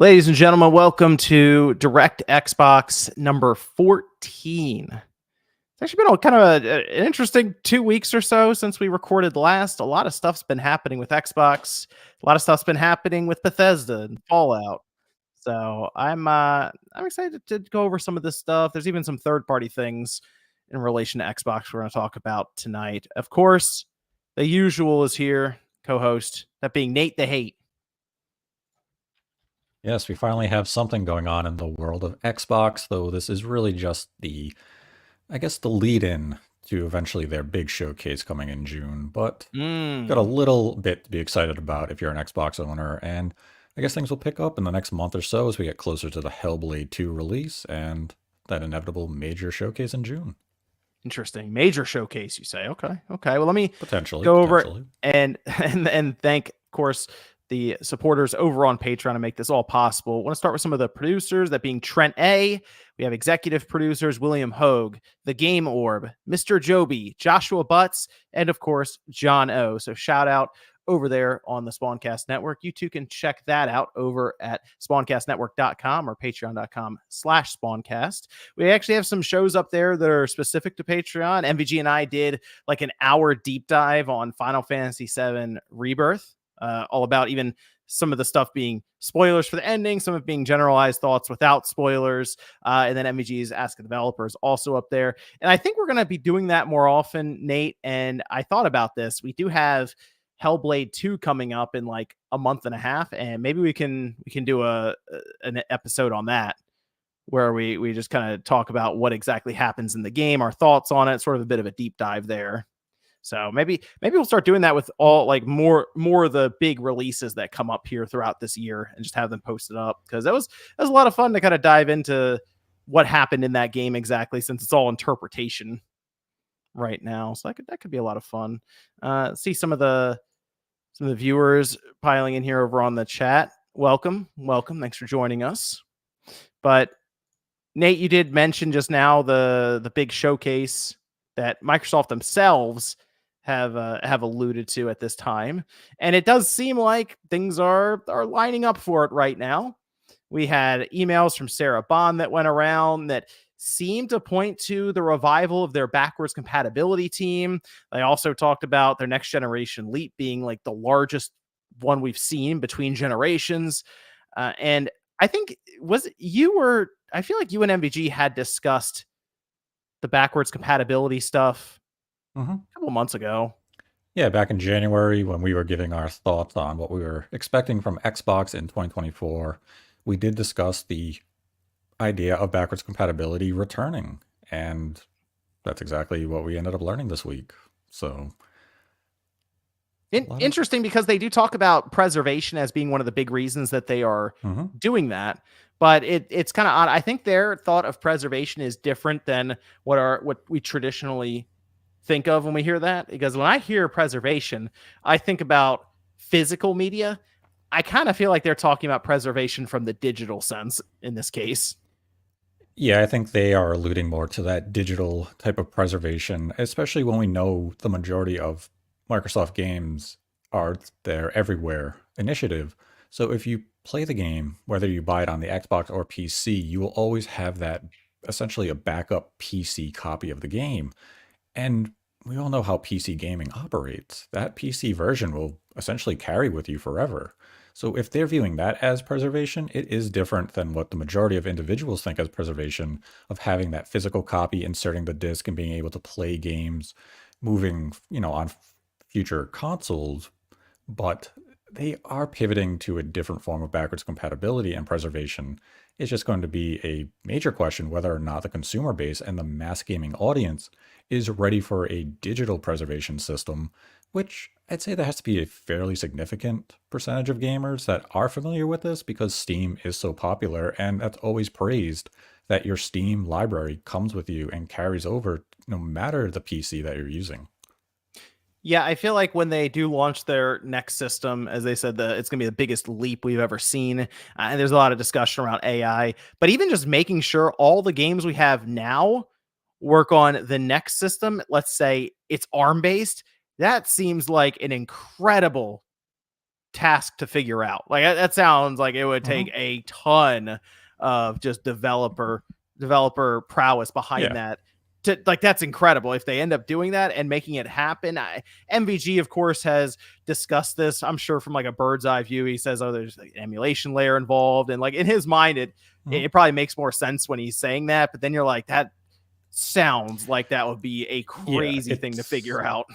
Ladies and gentlemen, welcome to DirectXbox number 14. It's actually been an interesting 2 weeks or so since we recorded last. A lot of stuff's been happening with Xbox. A lot of stuff's been happening with Bethesda and Fallout. So I'm excited to go over some of this stuff. There's even some third party things in relation to Xbox we're going to talk about tonight. Of course, the usual is here, co-host, that being Nate the Hate. Yes, we finally have something going on in the world of Xbox, though this is really just the lead in to eventually their big showcase coming in June. But got a little bit to be excited about if you're an Xbox owner, and I guess things will pick up in the next month or so as we get closer to the Hellblade 2 release and that inevitable major showcase in June. Interesting. Major showcase, you say? Okay. Well, let me Potentially go over and thank, of course, the supporters over on Patreon to make this all possible. I want to start with some of the producers, that being Trent A. We have executive producers William Hogue, The Game Orb, Mr. Joby, Joshua Butts, and of course, John O. So shout out over there on the Spawncast Network. You too can check that out over at spawncastnetwork.com or patreon.com/spawncast. We actually have some shows up there that are specific to Patreon. MVG and I did like an hour deep dive on Final Fantasy VII Rebirth, all about even some of the stuff being spoilers for the ending, some of it being generalized thoughts without spoilers. And then MVG's Ask the Developers also up there. And I think we're going to be doing that more often, Nate. And I thought about this. We do have Hellblade 2 coming up in like a month and a half, and maybe we can do an episode on that where we just kind of talk about what exactly happens in the game, our thoughts on it, sort of a bit of a deep dive there. So maybe we'll start doing that with all like more of the big releases that come up here throughout this year and just have them posted up, because that was a lot of fun to kind of dive into what happened in that game exactly, since it's all interpretation right now. So that could be a lot of fun. See some of the viewers piling in here over on the chat. Welcome. Thanks for joining us. But Nate, you did mention just now the big showcase that Microsoft themselves have alluded to at this time, and it does seem like things are lining up for it right now. We had emails from Sarah Bond that went around that seemed to point to the revival of their backwards compatibility team. They also talked about their next generation leap being like the largest one we've seen between generations. And I think I feel like you and MVG had discussed the backwards compatibility stuff a couple months ago. Yeah, back in January when we were giving our thoughts on what we were expecting from Xbox in 2024, we did discuss the idea of backwards compatibility returning, and that's exactly what we ended up learning this week. So interesting, because they do talk about preservation as being one of the big reasons that they are doing that, but it's kind of odd. I think their thought of preservation is different than what we traditionally think of when we hear that, because when I hear preservation, I think about physical media. I kind of feel like they're talking about preservation from the digital sense in this case. Yeah, I think they are alluding more to that digital type of preservation, especially when we know the majority of Microsoft games are their everywhere initiative. So if you play the game, whether you buy it on the Xbox or PC, you will always have that essentially a backup PC copy of the game. And we all know how PC gaming operates. That PC version will essentially carry with you forever. So if they're viewing that as preservation, it is different than what the majority of individuals think as preservation, of having that physical copy, inserting the disc, and being able to play games moving, on future consoles. But they are pivoting to a different form of backwards compatibility and preservation. It's just going to be a major question whether or not the consumer base and the mass gaming audience is ready for a digital preservation system, which I'd say there has to be a fairly significant percentage of gamers that are familiar with this, because Steam is so popular, and that's always praised, that your Steam library comes with you and carries over no matter the PC that you're using. Yeah, I feel like when they do launch their next system, as they said, it's going to be the biggest leap we've ever seen. And there's a lot of discussion around AI, but even just making sure all the games we have now work on the next system, let's say it's ARM based, that seems like an incredible task to figure out. Like that sounds like it would take Hmm. a ton of just developer prowess behind Yeah. that. To, like that's incredible if they end up doing that and making it happen. MVG of course has discussed this. I'm sure from like a bird's eye view, he says, "Oh, there's like an emulation layer involved," and like in his mind, Hmm. it probably makes more sense when he's saying that. But then you're like, that sounds like that would be a Yeah, crazy thing to figure out.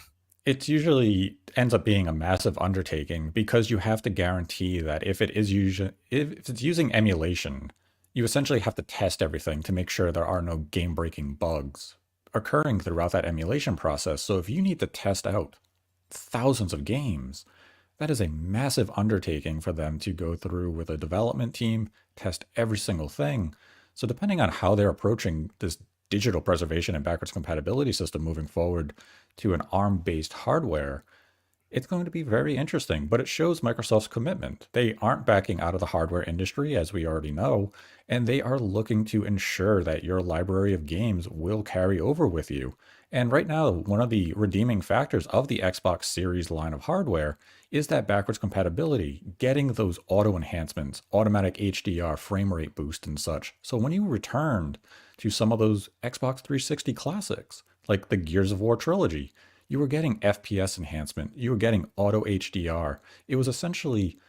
it's usually ends up being a massive undertaking because you have to guarantee that if it's using emulation, you essentially have to test everything to make sure there are no game-breaking bugs occurring throughout that emulation process. So if you need to test out thousands of games, that is a massive undertaking for them to go through with a development team, test every single thing. So depending on how they're approaching this digital preservation and backwards compatibility system moving forward to an ARM-based hardware, it's going to be very interesting, but it shows Microsoft's commitment. They aren't backing out of the hardware industry, as we already know, and they are looking to ensure that your library of games will carry over with you. And right now, one of the redeeming factors of the Xbox Series line of hardware is that backwards compatibility, getting those auto enhancements, automatic HDR, frame rate boost, and such. So when you returned to some of those Xbox 360 classics, like the Gears of War trilogy, you were getting FPS enhancement, you were getting auto HDR. It was essentially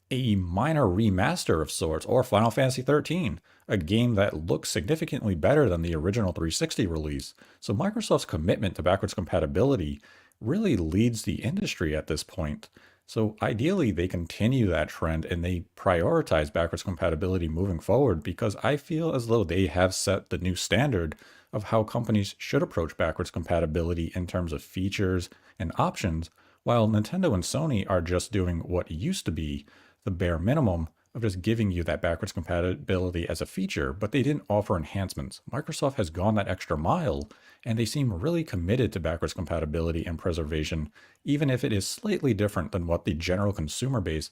a minor remaster of sorts, or Final Fantasy 13, a game that looks significantly better than the original 360 release. So Microsoft's commitment to backwards compatibility really leads the industry at this point. So ideally, they continue that trend and they prioritize backwards compatibility moving forward because I feel as though they have set the new standard of how companies should approach backwards compatibility in terms of features and options, while Nintendo and Sony are just doing what used to be the bare minimum of just giving you that backwards compatibility as a feature, but they didn't offer enhancements. Microsoft has gone that extra mile, and they seem really committed to backwards compatibility and preservation, even if it is slightly different than what the general consumer base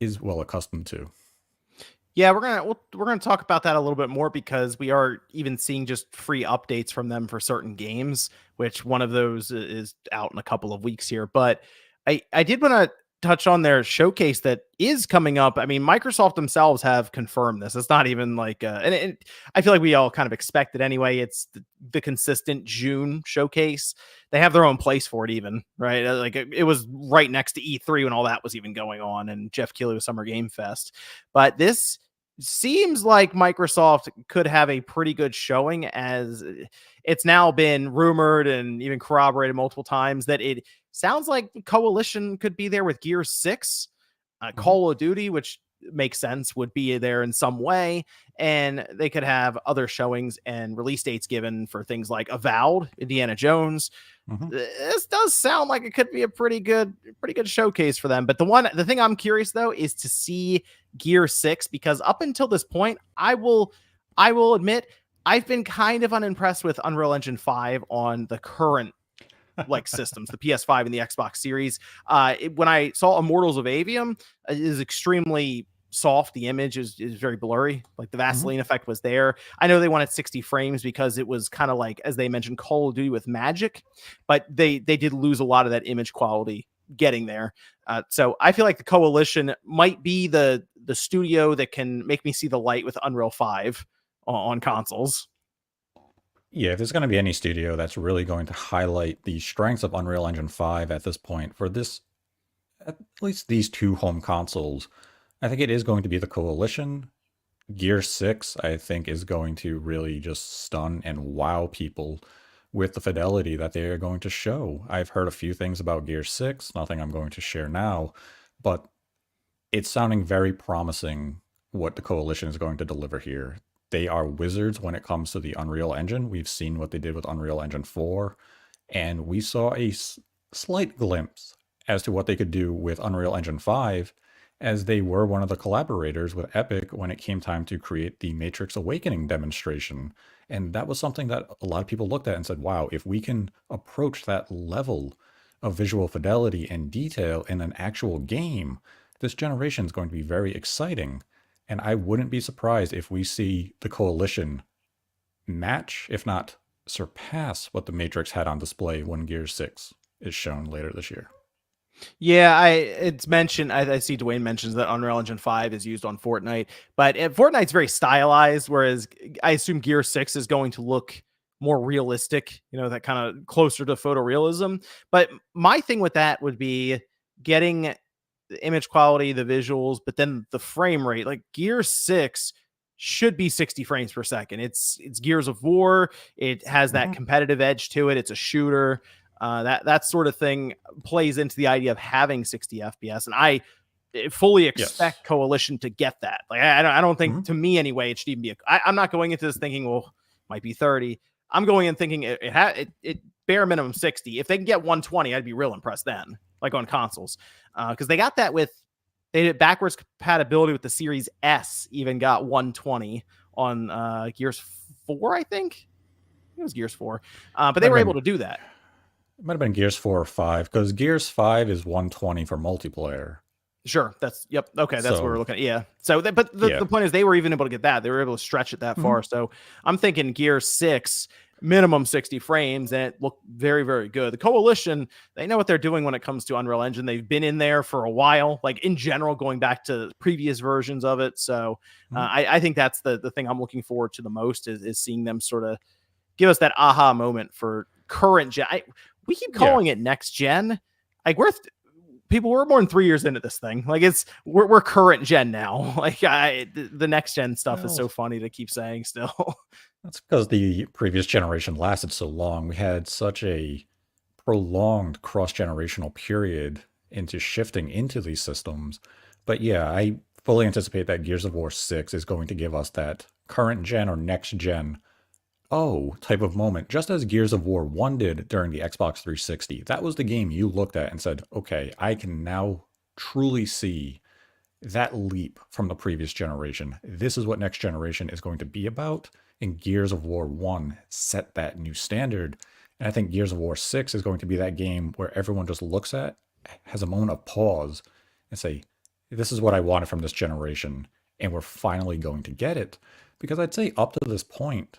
is well accustomed to. Yeah, we're gonna talk about that a little bit more because we are even seeing just free updates from them for certain games, which one of those is out in a couple of weeks here. But I did want to touch on their showcase that is coming up. I mean, Microsoft themselves have confirmed this. It's not even like, and I feel like we all kind of expect it anyway. It's the consistent June showcase. They have their own place for it, even right. Like it was right next to E3 when all that was even going on, and Jeff Keighley was Summer Game Fest. But this seems like Microsoft could have a pretty good showing, as it's now been rumored and even corroborated multiple times that it sounds like Coalition could be there with Gear 6. Mhm. Call of Duty, which makes sense, would be there in some way, and they could have other showings and release dates given for things like Avowed, Indiana Jones. Mhm. This does sound like it could be a pretty good showcase for them. But the thing I'm curious though is to see Gear 6, because up until this point, I will admit I've been kind of unimpressed with Unreal Engine 5 on the current like systems, the PS5 and the Xbox Series. When I saw Immortals of Avium, it is extremely soft. The image is very blurry. Like the Mhm. Vaseline effect was there. I know they wanted 60 frames because it was kind of like, as they mentioned, Call of Duty with magic, but they did lose a lot of that image quality getting there. So I feel like the Coalition might be the studio that can make me see the light with Unreal 5 on consoles. Yeah, if there's going to be any studio that's really going to highlight the strengths of Unreal Engine 5 at this point for this, at least these two home consoles, I think it is going to be the Coalition. Gear 6, I think, is going to really just stun and wow people with the fidelity that they are going to show. I've heard a few things about Gear 6, nothing I'm going to share now, but it's sounding very promising what the Coalition is going to deliver here. They are wizards when it comes to the Unreal Engine. We've seen what they did with Unreal Engine 4, and we saw a slight glimpse as to what they could do with Unreal Engine 5, as they were one of the collaborators with Epic when it came time to create the Matrix Awakening demonstration. And that was something that a lot of people looked at and said, wow, if we can approach that level of visual fidelity and detail in an actual game, this generation is going to be very exciting. And I wouldn't be surprised if we see the Coalition match, if not surpass, what the Matrix had on display when Gears 6 is shown later this year. Yeah, it's mentioned. I see Dwayne mentions that Unreal Engine 5 is used on Fortnite, but Fortnite's very stylized, whereas I assume Gear 6 is going to look more realistic, that kind of closer to photorealism. But my thing with that would be getting the image quality, the visuals, but then the frame rate. Like Gear 6 should be 60 frames per second. It's Gears of War. It has that Hmm. competitive edge to it. It's a shooter. That sort of thing plays into the idea of having 60 FPS, and I fully Yes. expect Coalition to get that. Like I don't think, Hmm. to me anyway, it should even be. I'm not going into this thinking, well, might be 30. I'm going in thinking it bare minimum 60. If they can get 120, I'd be real impressed then, like on consoles, because they got that with they did backwards compatibility with the Series S. Even got 120 on Gears 4, I think. It was Gears 4, but Might they have were able been to do that. it might have been Gears 4 or 5 because Gears 5 is 120 for multiplayer. Sure. That's yep. Okay, that's what we're So looking at. Yeah. So, but the yeah. point is, they were even able to get that. They were able to stretch it that Hmm. far. So, I'm thinking Gear 6 minimum 60 frames, and it looked very, very good. The Coalition, they know what they're doing when it comes to Unreal Engine. They've been in there for a while, like in general, going back to previous versions of it. So, Hmm. I think that's the thing I'm looking forward to the most is seeing them sort of give us that aha moment for current gen. We keep Yeah. calling it next gen. Like people, we're more than 3 years into this thing. Like we're current gen now. Like the next gen stuff is Well, so funny to keep saying still. that's because the previous generation lasted so long. We had such a prolonged cross-generational period into shifting into these systems. But yeah, I fully anticipate that Gears of War 6 is going to give us that current gen or next gen oh type of moment, just as Gears of War 1 did during the Xbox 360. That was the game you looked at and said, okay, I can now truly see that leap from the previous generation. This is what next generation is going to be about. And Gears of War 1 set that new standard. And I think Gears of War 6 is going to be that game where everyone just looks at, has a moment of pause, and say, this is what I wanted from this generation. And we're finally going to get it. Because I'd say up to this point,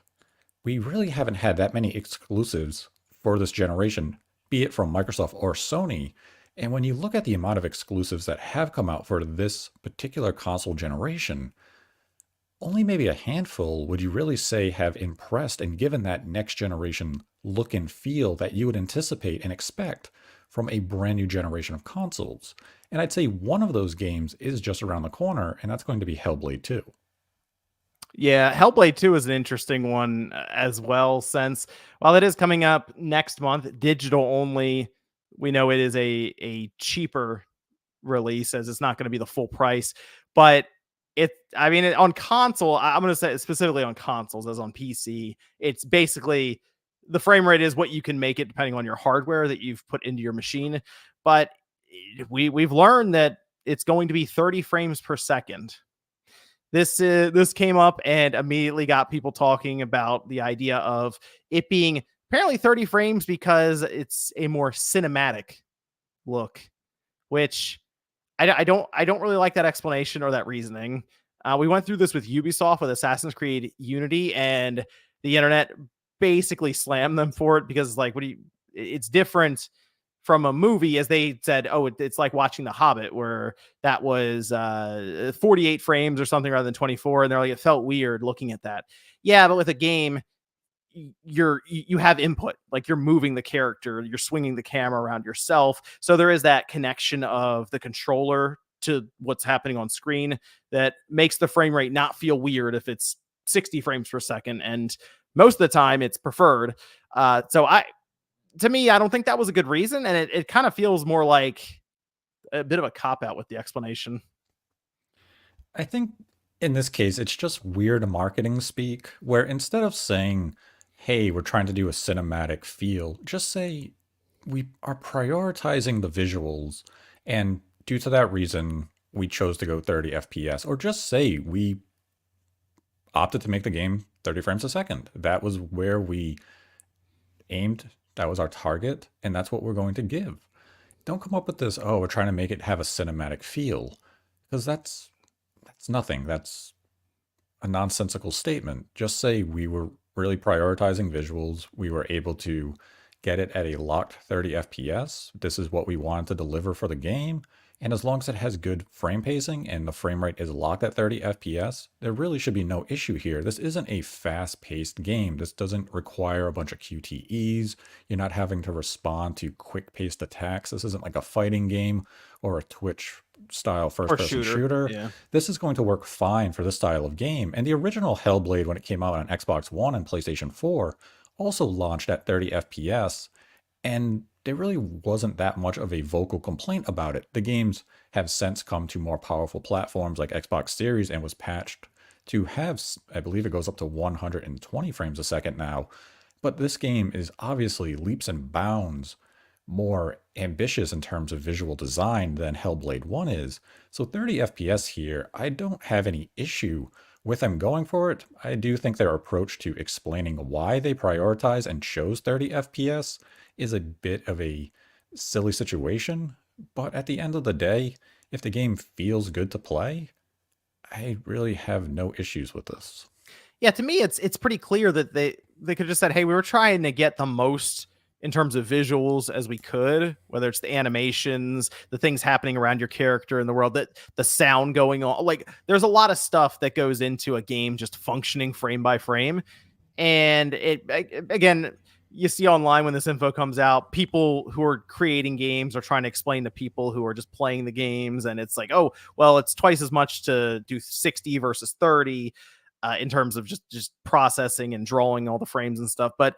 we really haven't had that many exclusives for this generation, be it from Microsoft or Sony. And when you look at the amount of exclusives that have come out for this particular console generation, only maybe a handful would you really say have impressed and given that next generation look and feel that you would anticipate and expect from a brand new generation of consoles. And I'd say one of those games is just around the corner, and that's going to be Hellblade 2. Yeah, Hellblade 2 is an interesting one as well, since while it is coming up next month, digital only, we know it is a cheaper release, as it's not going to be the full price. But I mean, on console, I'm going to say specifically on consoles, as on PC, it's basically the frame rate is what you can make it depending on your hardware that you've put into your machine. But we've learned that it's going to be 30 frames per second. This came up and immediately got people talking about the idea of it being apparently 30 frames because it's a more cinematic look, which I don't really like that explanation or that reasoning. We went through this with Ubisoft with Assassin's Creed Unity, and the internet basically slammed them for it because, like, what do you? It's different from a movie, as they said. Oh, it's like watching The Hobbit, where that was 48 frames or something rather than 24, and they're like, it felt weird looking at that. Yeah, but with a game, you have input, like you're moving the character, you're swinging the camera around yourself, so there is that connection of the controller to what's happening on screen that makes the frame rate not feel weird if it's 60 frames per second, and most of the time it's preferred. So to me, I don't think that was a good reason, and it kind of feels more like a bit of a cop out with the explanation. I think in this case, it's just weird marketing speak where instead of saying, hey, we're trying to do a cinematic feel, just say we are prioritizing the visuals. And due to that reason, we chose to go 30 FPS. Or just say we opted to make the game 30 frames a second. That was where we aimed. That was our target. And that's what we're going to give. Don't come up with this, oh, we're trying to make it have a cinematic feel. Because that's nothing. That's a nonsensical statement. Just say we were really prioritizing visuals. We were able to get it at a locked 30 FPS. This is what we wanted to deliver for the game. And as long as it has good frame pacing and the frame rate is locked at 30 FPS, there really should be no issue here. This isn't a fast paced game. This doesn't require a bunch of QTEs. You're not having to respond to quick paced attacks. This isn't like a fighting game or a Twitch style first Or person shooter. shooter. Yeah. This is going to work fine for this style of game. And the original Hellblade, when it came out on Xbox One and PlayStation 4, also launched at 30 FPS, and there really wasn't that much of a vocal complaint about it. The games have since come to more powerful platforms like Xbox Series and was patched to have, I believe it goes up to 120 frames a second now. But this game is obviously leaps and bounds more ambitious in terms of visual design than Hellblade 1 is. So 30 FPS here, I don't have any issue with them going for it. I do think their approach to explaining why they prioritize and chose 30 FPS is a bit of a silly situation, but at the end of the day, if the game feels good to play, I really have no issues with this. Yeah, to me, it's pretty clear that they could have just said, "Hey, we were trying to get the most in terms of visuals as we could, whether it's the animations, the things happening around your character in the world, that the sound going on. Like, there's a lot of stuff that goes into a game just functioning frame by frame, and again." You see online when this info comes out, people who are creating games are trying to explain to people who are just playing the games, and it's like, oh, well, it's twice as much to do 60 versus 30 in terms of just processing and drawing all the frames and stuff. But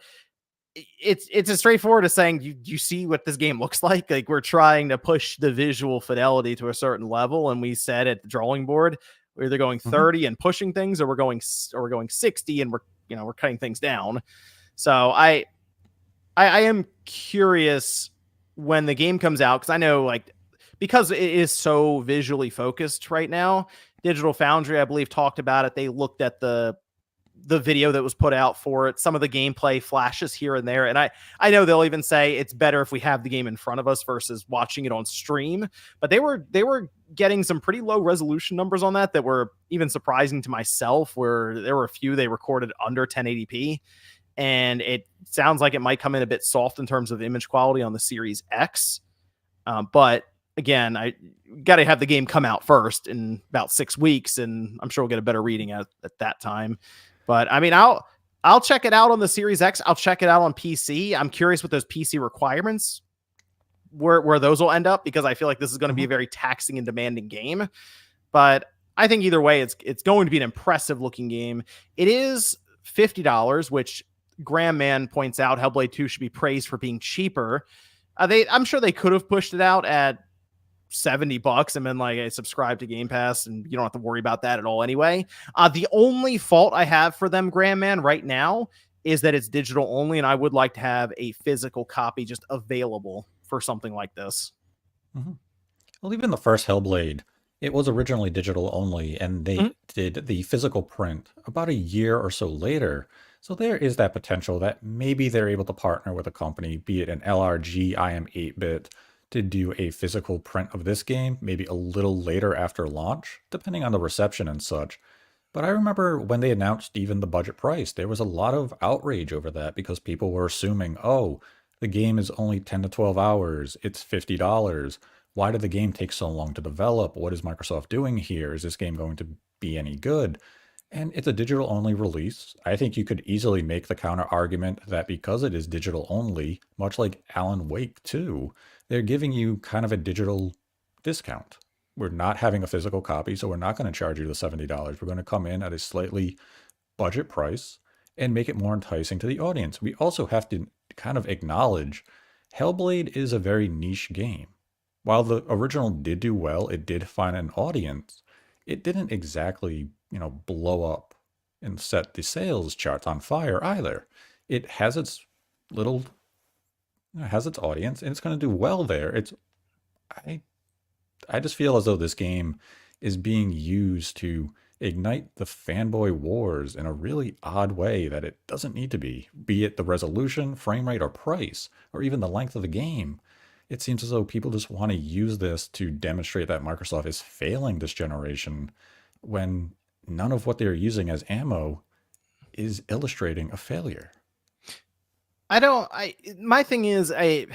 it's as straightforward as saying you see what this game looks like. Like, we're trying to push the visual fidelity to a certain level, and we said at the drawing board we're either going 30 and pushing things, or we're going 60 and we're cutting things down. So I am curious when the game comes out, because I know, like, because it is so visually focused right now. Digital Foundry, I believe, talked about it. They looked at the video that was put out for it, some of the gameplay flashes here and there, and I know they'll even say it's better if we have the game in front of us versus watching it on stream. But they were getting some pretty low resolution numbers on that were even surprising to myself, where there were a few they recorded under 1080p. And it sounds like it might come in a bit soft in terms of image quality on the Series X. But again, I got to have the game come out first in about 6 weeks, and I'm sure we'll get a better reading at that time. But I mean, I'll check it out on the Series X. I'll check it out on PC. I'm curious what those PC requirements, where those will end up, because I feel like this is going to be a very taxing and demanding game. But I think either way, it's going to be an impressive looking game. It is $50, which Graham Man points out Hellblade 2 should be praised for being cheaper. I'm sure they could have pushed it out at $70 and been like, hey, subscribe to Game Pass, and you don't have to worry about that at all anyway. The only fault I have for them, Graham Man, right now is that it's digital only, and I would like to have a physical copy just available for something like this. Well, even the first Hellblade, it was originally digital only, and they did the physical print about a year or so later. So there is that potential that maybe they're able to partner with a company, be it an LRG, IM 8-bit, to do a physical print of this game, maybe a little later after launch, depending on the reception and such. But I remember when they announced even the budget price, there was a lot of outrage over that, because people were assuming, oh, the game is only 10 to 12 hours, it's $50. Why did the game take so long to develop? What is Microsoft doing here? Is this game going to be any good? And it's a digital only release. I think you could easily make the counter argument that because it is digital only, much like Alan Wake 2, they're giving you kind of a digital discount. We're not having a physical copy, so we're not going to charge you the $70. We're going to come in at a slightly budget price and make it more enticing to the audience. We also have to kind of acknowledge Hellblade is a very niche game. While the original did do well, it did find an audience, it didn't exactly, blow up and set the sales charts on fire either. It has its audience, and it's going to do well there. I just feel as though this game is being used to ignite the fanboy wars in a really odd way that it doesn't need to be it the resolution, frame rate, or price, or even the length of the game. It seems as though people just want to use this to demonstrate that Microsoft is failing this generation, when none of what they're using as ammo is illustrating a failure. I don't. I My thing is, a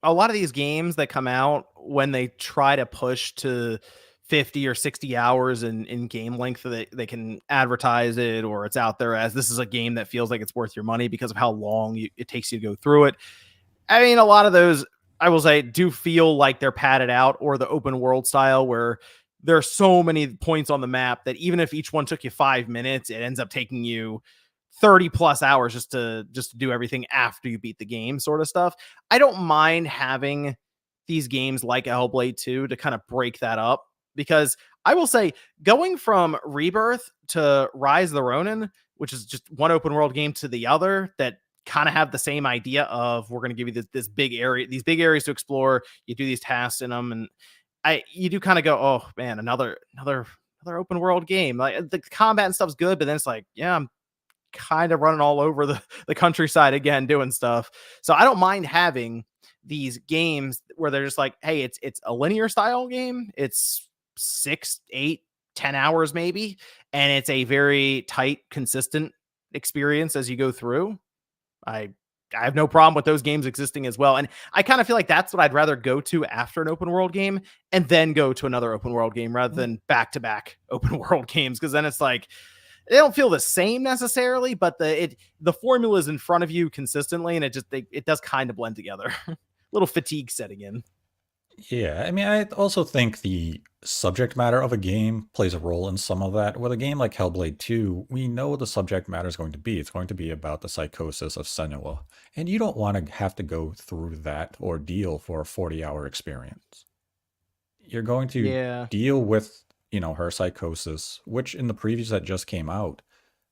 lot of these games that come out when they try to push to 50 or 60 hours in game length, they can advertise it, or it's out there as this is a game that feels like it's worth your money because of how long it takes you to go through it. I mean, a lot of those, I will say, do feel like they're padded out, or the open world style where there are so many points on the map that even if each one took you 5 minutes, it ends up taking you 30 plus hours just to do everything after you beat the game, sort of stuff. I don't mind having these games like Hellblade 2 to kind of break that up, because I will say, going from Rebirth to Rise of the Ronin, which is just one open world game, to the other that kind of have the same idea of, we're going to give you this big area, these big areas to explore. You do these tasks in them, and you do kind of go, oh man, another open world game. Like, the combat and stuff's good, but then it's like, yeah, I'm kind of running all over the countryside again doing stuff. So I don't mind having these games where they're just like, hey, it's a linear style game. It's 6, 8, 10 hours maybe, and it's a very tight, consistent experience as you go through. I I have no problem with those games existing as well. And I kind of feel like that's what I'd rather go to after an open world game, and then go to another open world game rather than back to back open world games. Cause then it's like, they don't feel the same necessarily, but the formula is in front of you consistently, and it does kind of blend together. Little fatigue setting in. Yeah, I mean, I also think the subject matter of a game plays a role in some of that. With a game like Hellblade 2, we know what the subject matter is going to be. It's going to be about the psychosis of Senua, and you don't want to have to go through that ordeal for a 40-hour experience. You're going to Yeah. deal with, her psychosis, which in the previews that just came out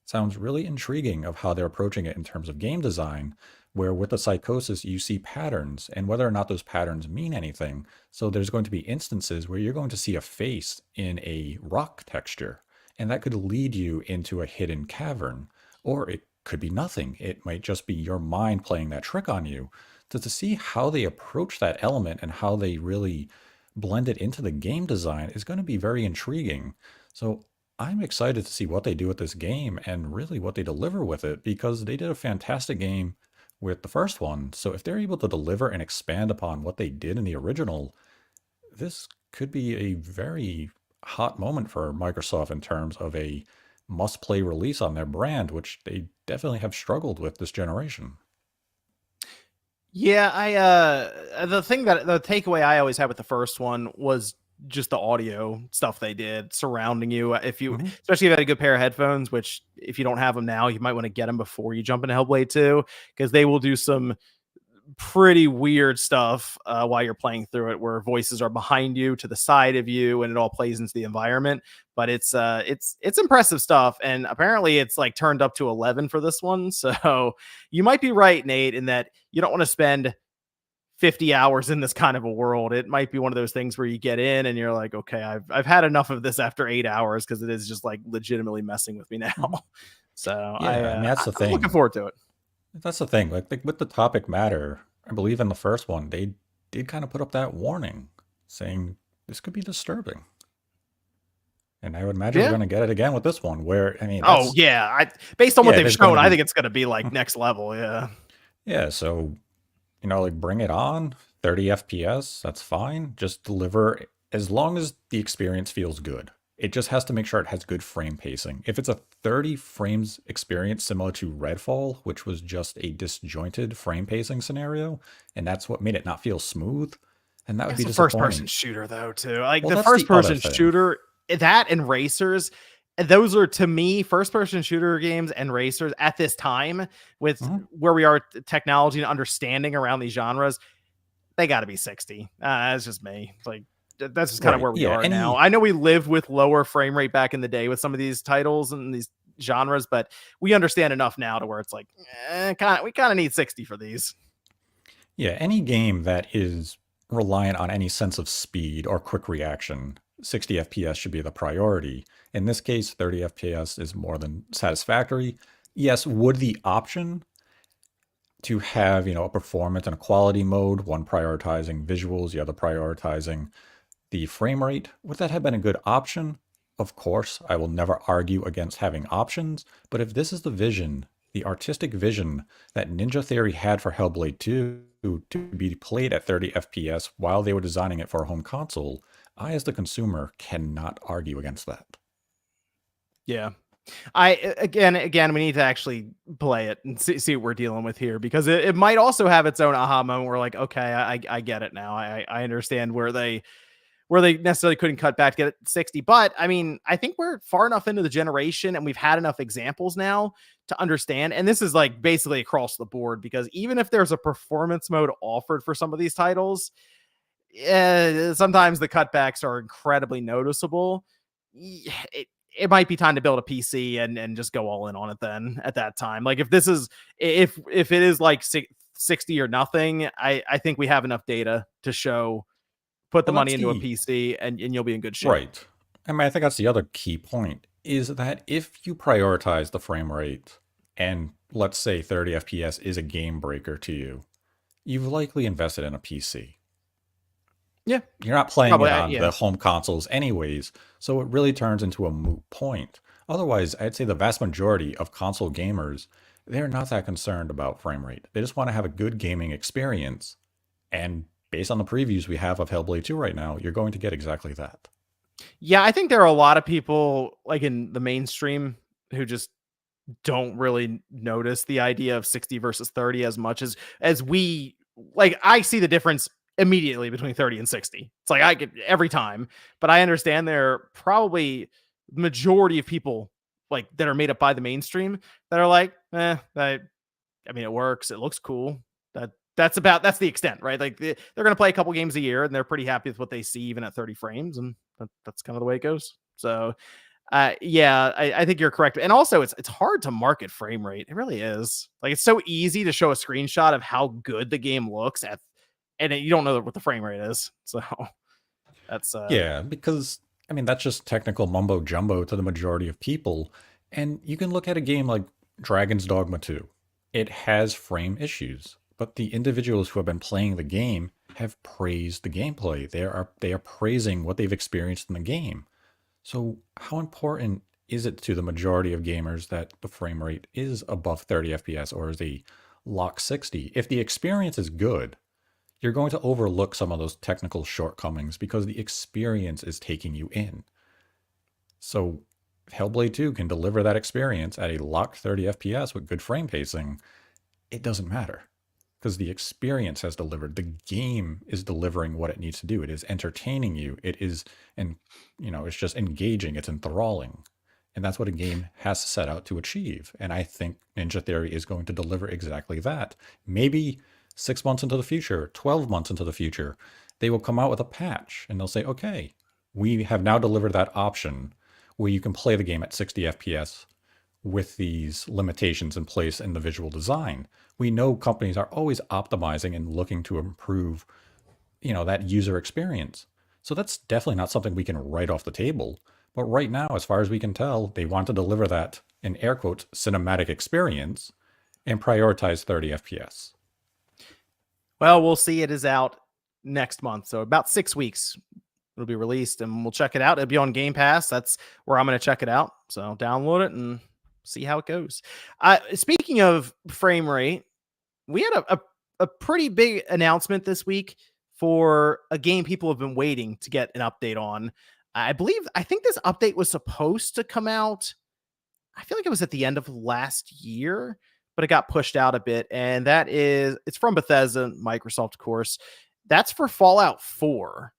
sounds really intriguing of how they're approaching it in terms of game design, where with the psychosis you see patterns and whether or not those patterns mean anything. So there's going to be instances where you're going to see a face in a rock texture, and that could lead you into a hidden cavern, or it could be nothing. It might just be your mind playing that trick on you. To see how they approach that element and how they really blend it into the game design is going to be very intriguing. So I'm excited to see what they do with this game and really what they deliver with it, because they did a fantastic game with the first one. So if they're able to deliver and expand upon what they did in the original, this could be a very hot moment for Microsoft in terms of a must play release on their brand, which they definitely have struggled with this generation. Yeah, the takeaway I always had with the first one was just the audio stuff they did surrounding you. If you, Mhm. especially if you had a good pair of headphones, which if you don't have them now, you might want to get them before you jump into Hellblade 2, because they will do some pretty weird stuff while you're playing through it, where voices are behind you, to the side of you, and it all plays into the environment. But it's impressive stuff, and apparently it's like turned up to 11 for this one. So you might be right, Nate, in that you don't want to spend 50 hours in this kind of a world. It might be one of those things where you get in and you're like, okay, I've had enough of this after 8 hours, because it is just like legitimately messing with me now. Mhm. So Yeah, I mean, that's the I'm looking thing. forward to it. That's the thing. Like with the topic matter, I believe in the first one, they did kind of put up that warning saying this could be disturbing. And I would imagine we're Yeah. going to get it again with this one, where, I mean, Oh that's, yeah. Based on what yeah, they've there's going shown, to I be, think it's gonna be like next level. Yeah. yeah, so, like bring it on, 30 FPS, that's fine. Just deliver as long as the experience feels good. It just has to make sure it has good frame pacing. If it's a 30 frames experience similar to Redfall, which was just a disjointed frame pacing scenario, and that's what made it not feel smooth, and that would be It's a first person disappointing. shooter though, too. Like, Well, the that's first the other person thing. shooter, that and racers, those are, to me, first person shooter games and racers at this time, with Mhm. where we are technology and understanding around these genres, they got to be 60. That's just me. It's like, that's just kind of Right. where we Yeah. are now. Any I know we lived with lower frame rate back in the day with some of these titles and these genres, but we understand enough now to where it's like, we kind of need 60 for these. Yeah, any game that is reliant on any sense of speed or quick reaction, 60 FPS should be the priority. In this case, 30 FPS is more than satisfactory. Yes, would the option to have, a performance and a quality mode, one prioritizing visuals, the other prioritizing the frame rate, would that have been a good option? Of course, I will never argue against having options, but if this is the vision The artistic vision that Ninja Theory had for Hellblade 2 to be played at 30 FPS while they were designing it for a home console, I, as the consumer, cannot argue against that. Yeah. Again, we need to actually play it and see what we're dealing with here, because it might also have its own aha moment where like, okay, I get it now. I understand where they necessarily couldn't cut back to get it 60. But I mean, I think we're far enough into the generation and we've had enough examples now to understand. And this is like basically across the board, because even if there's a performance mode offered for some of these titles, sometimes the cutbacks are incredibly noticeable. It might be time to build a PC and just go all in on it then at that time. Like if it is like 60 or nothing, I think we have enough data to show, put the money into a PC and you'll be in good shape. Right. I mean, I think that's the other key point, is that if you prioritize the frame rate and let's say 30 FPS is a game breaker to you, you've likely invested in a PC. Yeah. You're not playing it on the home consoles anyways, so it really turns into a moot point. Otherwise, I'd say the vast majority of console gamers, they're not that concerned about frame rate. They just want to have a good gaming experience. And based on the previews we have of Hellblade 2 right now, you're going to get exactly that. Yeah, I think there are a lot of people like in the mainstream who just don't really notice the idea of 60 versus 30 as much as we like. I see the difference immediately between 30 and 60. It's like I get every time, but I understand there are probably the majority of people like that are made up by the mainstream that are like, I mean, it works. It looks cool. That's the extent, right? Like they're going to play a couple games a year and they're pretty happy with what they see even at 30 frames. And that's kind of the way it goes. So yeah, I think you're correct. And also it's hard to market frame rate. It really is. Like it's so easy to show a screenshot of how good the game looks and you don't know what the frame rate is. So that's yeah, because I mean that's just technical mumbo jumbo to the majority of people. And you can look at a game like Dragon's Dogma 2. It has frame issues, but the individuals who have been playing the game have praised the gameplay. They are praising what they've experienced in the game. So how important is it to the majority of gamers that the frame rate is above 30 FPS or is a lock 60? If the experience is good, you're going to overlook some of those technical shortcomings because the experience is taking you in. So if Hellblade 2 can deliver that experience at a locked 30 FPS with good frame pacing, it doesn't matter because the experience has delivered. The game is delivering what it needs to do. It is entertaining you. It is, and it's just engaging. It's enthralling. And that's what a game has to set out to achieve. And I think Ninja Theory is going to deliver exactly that. Maybe 6 months into the future, 12 months into the future, they will come out with a patch and they'll say, okay, we have now delivered that option where you can play the game at 60 FPS with these limitations in place in the visual design. We know companies are always optimizing and looking to improve, that user experience. So that's definitely not something we can write off the table. But right now, as far as we can tell, they want to deliver that, in air quotes, cinematic experience and prioritize 30 FPS. Well, we'll see. It is out next month. So about 6 weeks it'll be released and we'll check it out. It'll be on Game Pass. That's where I'm going to check it out. So download it and see how it goes. Speaking of frame rate, we had a pretty big announcement this week for a game people have been waiting to get an update on. I think this update was supposed to come out. I feel like it was at the end of last year, but it got pushed out a bit. And it's from Bethesda, Microsoft, of course. That's for Fallout 4.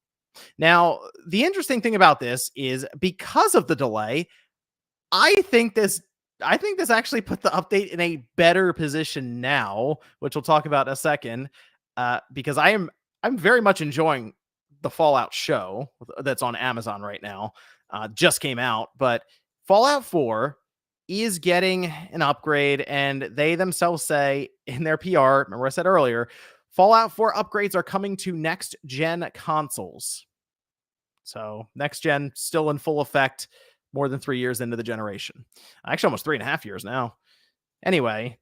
Now, the interesting thing about this is because of the delay, I think this actually put the update in a better position now, which we'll talk about in a second, because I'm very much enjoying the Fallout show that's on Amazon right now. Just came out, but Fallout 4 is getting an upgrade, and they themselves say in their PR, remember I said earlier, Fallout 4 upgrades are coming to next-gen consoles. So next-gen still in full effect, more than 3 years into the generation. Actually, almost 3.5 years now. Anyway,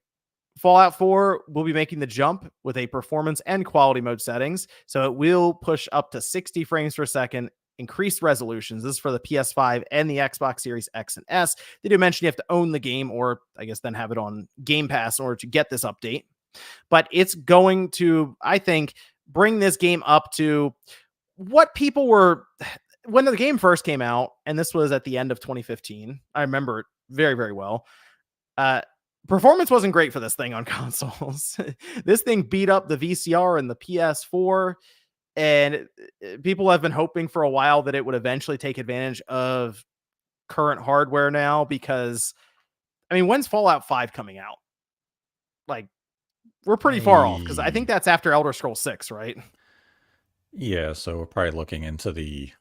Fallout 4 will be making the jump with a performance and quality mode settings. So it will push up to 60 frames per second increased resolutions. This is for the PS5 and the Xbox Series X and S. They do mention you have to own the game, or I guess then have it on Game Pass in order to get this update. But it's going to, I think, bring this game up to what people were when the game first came out, and this was at the end of 2015. I remember it very, very well. Performance wasn't great for this thing on consoles. This thing beat up the VCR and the PS4, and people have been hoping for a while that it would eventually take advantage of current hardware now, because, I mean, when's Fallout 5 coming out? Like, we're pretty far off, because I think that's after Elder Scrolls 6, right? Yeah, so we're probably looking into the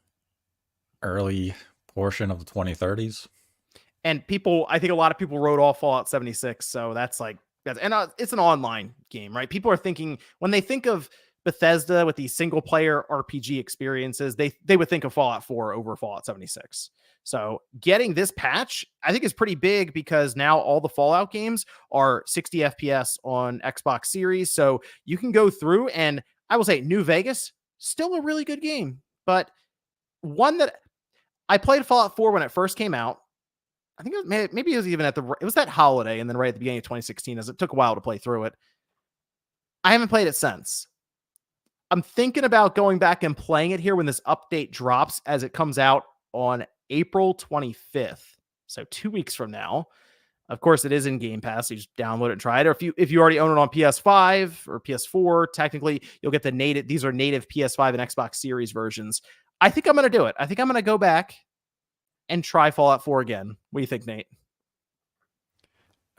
early portion of the 2030s. And people, I think a lot of people wrote off Fallout 76. So that's like, and it's an online game, right? People are thinking, when they think of Bethesda with these single player RPG experiences, they would think of Fallout 4 over Fallout 76. So getting this patch, I think, is pretty big, because now all the Fallout games are 60 FPS on Xbox Series. So you can go through, and I will say New Vegas, still a really good game, but one that I played Fallout 4 when it first came out. I think maybe it was even it was that holiday, and then right at the beginning of 2016, as it took a while to play through it. I haven't played it since. I'm thinking about going back and playing it here when this update drops, as it comes out on April 25th. So 2 weeks from now. Of course, it is in Game Pass. So you just download it and try it. Or if you already own it on PS5 or PS4, technically you'll get these are native PS5 and Xbox Series versions. I think I'm going to do it. I think I'm going to go back and try Fallout 4 again. What do you think, Nate?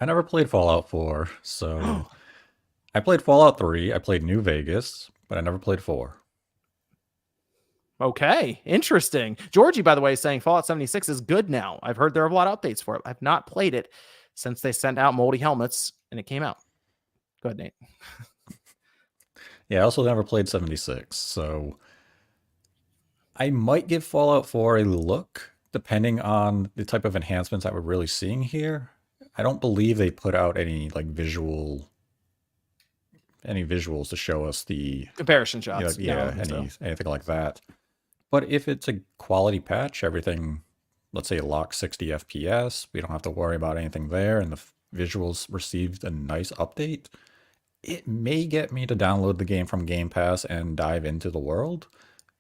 I never played Fallout 4, so I played Fallout 3, I played New Vegas, but I never played 4. Okay, interesting. Georgie, by the way, is saying Fallout 76 is good now. I've heard there are a lot of updates for it. I've not played it since they sent out moldy helmets and it came out. Go ahead, Nate. Yeah, I also never played 76, so I might give Fallout 4 a look, depending on the type of enhancements that we're really seeing here. I don't believe they put out any visuals to show us the comparison shots. Anything like that. But if it's a quality patch, everything, let's say, lock 60 FPS, we don't have to worry about anything there, and the visuals received a nice update, it may get me to download the game from Game Pass and dive into the world.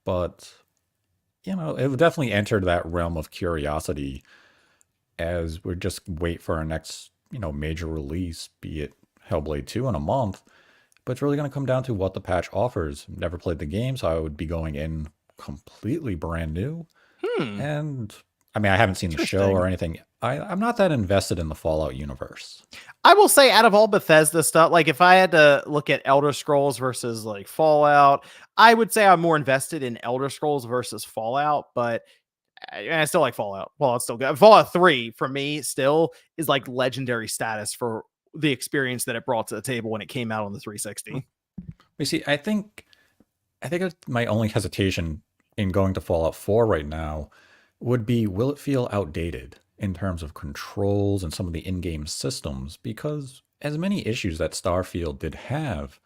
But it would definitely enter that realm of curiosity, as we just wait for our next, major release, be it Hellblade 2 in a month. But it's really going to come down to what the patch offers. Never played the game, so I would be going in completely brand new. And I mean, I haven't seen the show or anything. I'm not that invested in the Fallout universe. I will say, out of all Bethesda stuff, like if I had to look at Elder Scrolls versus like Fallout, I would say I'm more invested in Elder Scrolls versus Fallout, but I still like Fallout. Fallout's still good. Fallout 3 for me still is like legendary status for the experience that it brought to the table when it came out on the 360. You see, I think my only hesitation in going to Fallout 4 right now would be, will it feel outdated in terms of controls and some of the in-game systems? Because as many issues that Starfield did have,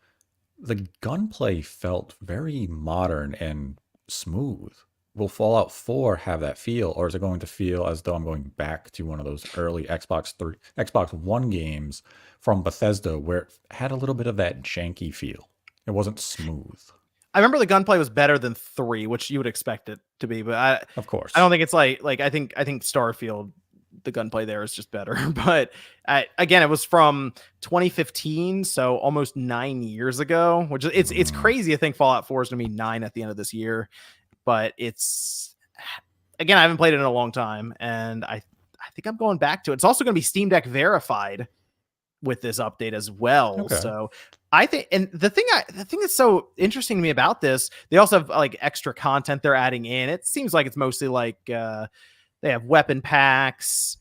the gunplay felt very modern and smooth. Will Fallout 4 have that feel, or is it going to feel as though I'm going back to one of those early Xbox One games from Bethesda, where it had a little bit of that janky feel? It wasn't smooth. I remember the gunplay was better than 3, which you would expect it to be, but of course, I don't think it's like I think Starfield, the gunplay there is just better. But again, it was from 2015, so almost 9 years ago, which it's crazy to think Fallout 4 is going to be 9 at the end of this year. But it's, again, I haven't played it in a long time, and I think I'm going back to it. It's also going to be Steam Deck verified with this update as well. Okay. So I think, and the thing that's so interesting to me about this, they also have like extra content they're adding in. It seems like it's mostly like they have weapon packs,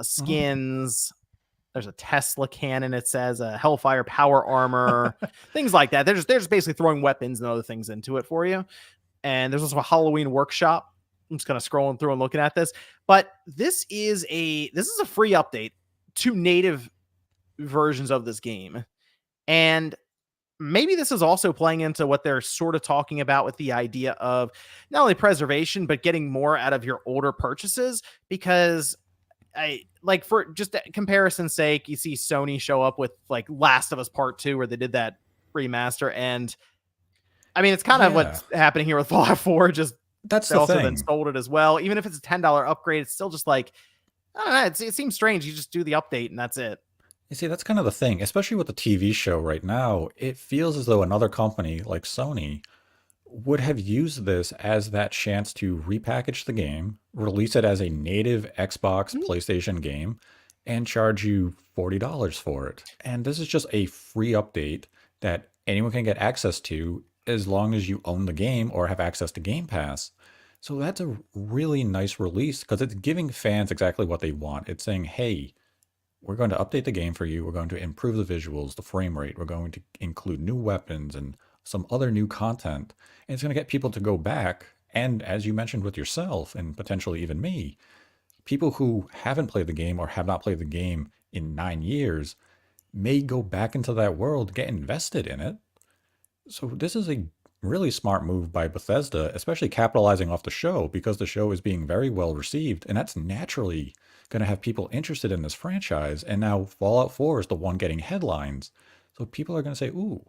skins. There's a Tesla cannon. It says a Hellfire power armor, things like that. They're just basically throwing weapons and other things into it for you. And there's also a Halloween workshop. I'm just kind of scrolling through and looking at this, but this is a free update to native versions of this game. And maybe this is also playing into what they're sort of talking about with the idea of not only preservation, but getting more out of your older purchases. Because I like, for just comparison's sake, you see Sony show up with like Last of Us Part 2, where they did that remaster. And I mean, it's kind of Yeah, what's happening here with Fallout 4, just that's they the also then thing. sold it as well. Even if it's a $10 upgrade, it's still just like, I don't know, it seems strange. You just do the update and that's it. You see, that's kind of the thing, especially with the TV show right now. It feels as though another company like Sony would have used this as that chance to repackage the game, release it as a native Xbox, Mhm. PlayStation game, and charge you $40 for it. And this is just a free update that anyone can get access to as long as you own the game or have access to Game Pass. So that's a really nice release because it's giving fans exactly what they want. It's saying, hey, we're going to update the game for you. We're going to improve the visuals, the frame rate. We're going to include new weapons and some other new content. And it's going to get people to go back. And as you mentioned with yourself and potentially even me, people who haven't played the game or have not played the game in 9 years may go back into that world, get invested in it. So this is a really smart move by Bethesda, especially capitalizing off the show because the show is being very well received, and that's naturally going to have people interested in this franchise. And now Fallout 4 is the one getting headlines. So people are going to say, "Ooh,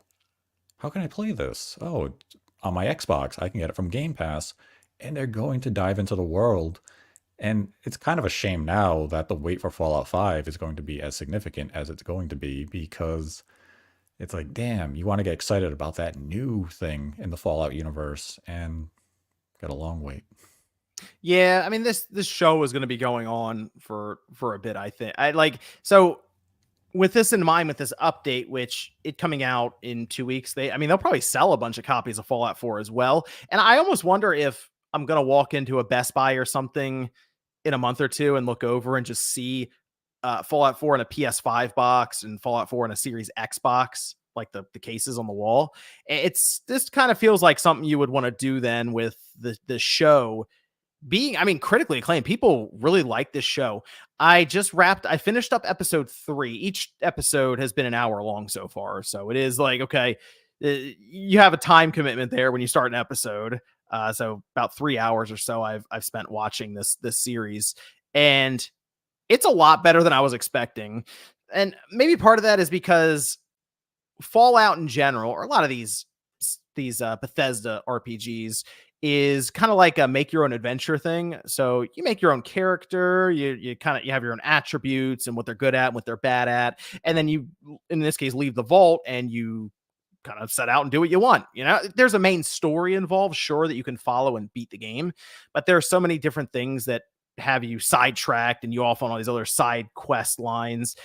how can I play this? Oh, it's on my Xbox, I can get it from Game Pass." And they're going to dive into the world. And it's kind of a shame now that the wait for Fallout 5 is going to be as significant as it's going to be because it's like, damn, you want to get excited about that new thing in the Fallout universe and got a long wait. Yeah, I mean, this show is going to be going on for a bit. I think I like so with this in mind, with this update, which it coming out in 2 weeks, I mean, they'll probably sell a bunch of copies of Fallout 4 as well. And I almost wonder if I'm gonna walk into a Best Buy or something in a month or two and look over and just see Fallout 4 in a PS5 box and Fallout 4 in a Series X box, like the cases on the wall. It's this kind of feels like something you would want to do then with the show being, I mean, critically acclaimed. People really like this show. I finished up episode 3. Each episode has been an hour long so far, so it is like, okay, you have a time commitment there when you start an episode. So about 3 hours or so I've spent watching this series, and it's a lot better than I was expecting. And maybe part of that is because Fallout in general, or a lot of these Bethesda RPGs, is kind of like a make your own adventure thing. So you make your own character, you have your own attributes and what they're good at and what they're bad at, and then you, in this case, leave the vault and you kind of set out and do what you want. There's a main story involved, sure, that you can follow and beat the game, but there are so many different things that have you sidetracked and you off on all these other side quest lines.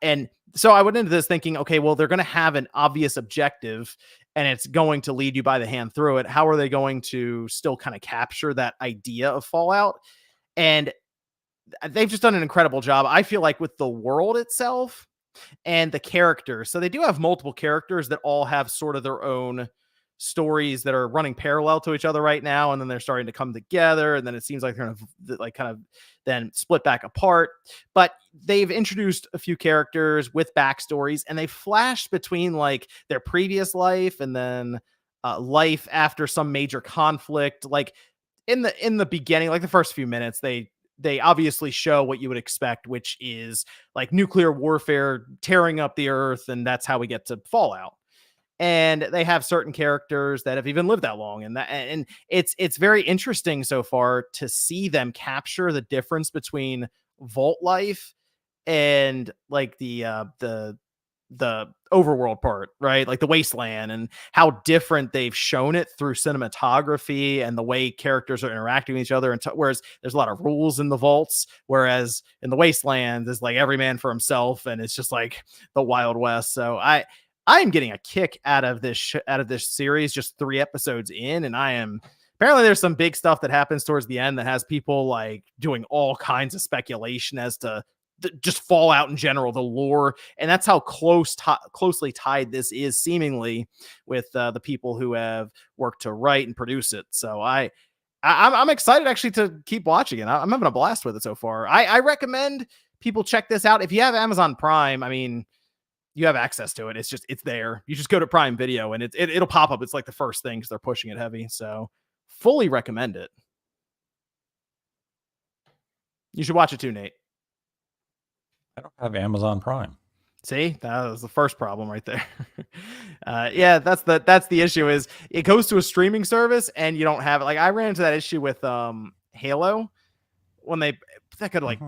And so I went into this thinking, okay, well, they're going to have an obvious objective and it's going to lead you by the hand through it. How are they going to still kind of capture that idea of Fallout? And they've just done an incredible job, I feel like, with the world itself and the characters. So they do have multiple characters that all have sort of their own stories that are running parallel to each other right now, and then they're starting to come together, and then it seems like they're gonna like kind of then split back apart. But they've introduced a few characters with backstories, and they flashed between like their previous life and then life after some major conflict. Like in the beginning, like the first few minutes, they obviously show what you would expect, which is like nuclear warfare tearing up the earth, and that's how we get to Fallout. And they have certain characters that have even lived that long, and it's very interesting so far to see them capture the difference between vault life and like the overworld part, right? Like the wasteland, and how different they've shown it through cinematography and the way characters are interacting with each other. And whereas there's a lot of rules in the vaults, whereas in the wasteland there's like every man for himself, and it's just like the Wild West. So I'm getting a kick out of this series just 3 episodes in, and I am apparently there's some big stuff that happens towards the end that has people like doing all kinds of speculation as to just Fallout in general, the lore, and that's how closely tied this is seemingly with the people who have worked to write and produce it. So I'm excited actually to keep watching it. I'm having a blast with it so far. I recommend people check this out if you have Amazon Prime. I mean, you have access to it. It's there. You just go to Prime Video and it'll pop up. It's like the first thing because they're pushing it heavy. So fully recommend it. You should watch it too, Nate. I don't have Amazon Prime. See, that was the first problem right there. Yeah, that's the issue is it goes to a streaming service and you don't have it. Like I ran into that issue with Halo when that could like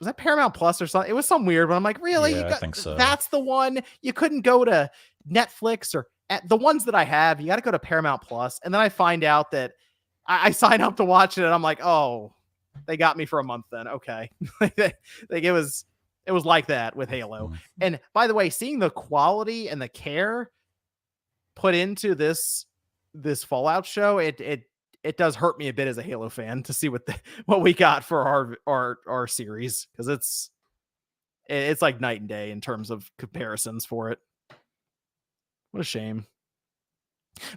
was that Paramount Plus or something? It was some weird, but I'm like, really? Yeah, I think so. That's the one you couldn't go to Netflix or the ones that I have. You got to go to Paramount Plus, and then I find out that I sign up to watch it, and I'm like, oh, they got me for a month. Then okay, like it was like that with Halo. And by the way, seeing the quality and the care put into this Fallout show, it does hurt me a bit as a Halo fan to see what we got for our series, because it's like night and day in terms of comparisons for it. What a shame.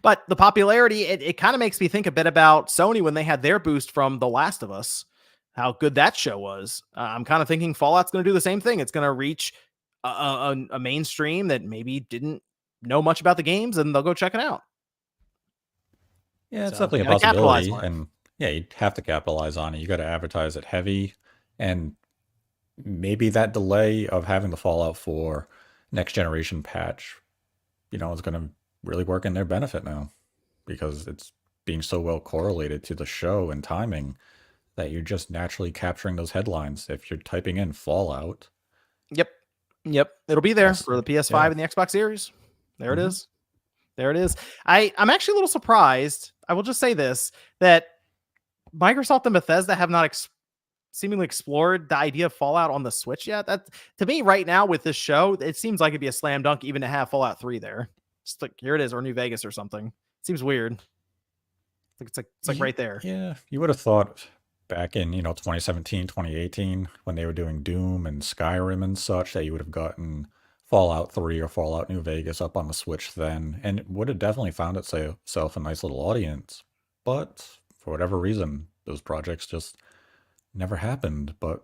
But the popularity, it kind of makes me think a bit about Sony when they had their boost from The Last of Us, how good that show was. I'm kind of thinking Fallout's going to do the same thing. It's going to reach a mainstream that maybe didn't know much about the games, and they'll go check it out. Yeah, it's definitely a possibility. And yeah, you'd have to capitalize on it. You got to advertise it heavy. And maybe that delay of having the Fallout 4 next generation patch, is going to really work in their benefit now, because it's being so well correlated to the show and timing that you're just naturally capturing those headlines. If you're typing in Fallout. Yep. It'll be there for the PS5 and the Xbox Series. There it is. There it is. I'm actually a little surprised. I will just say this, that Microsoft and Bethesda have not seemingly explored the idea of Fallout on the Switch yet. That, to me, right now with this show, it seems like it'd be a slam dunk even to have Fallout 3 there. Just like, here it is, or New Vegas or something. It seems weird. It's like right there. Yeah, you would have thought back in 2017, 2018, when they were doing Doom and Skyrim and such, that you would have gotten Fallout 3 or Fallout New Vegas up on the Switch then, and it would have definitely found itself a nice little audience. But for whatever reason, those projects just never happened. But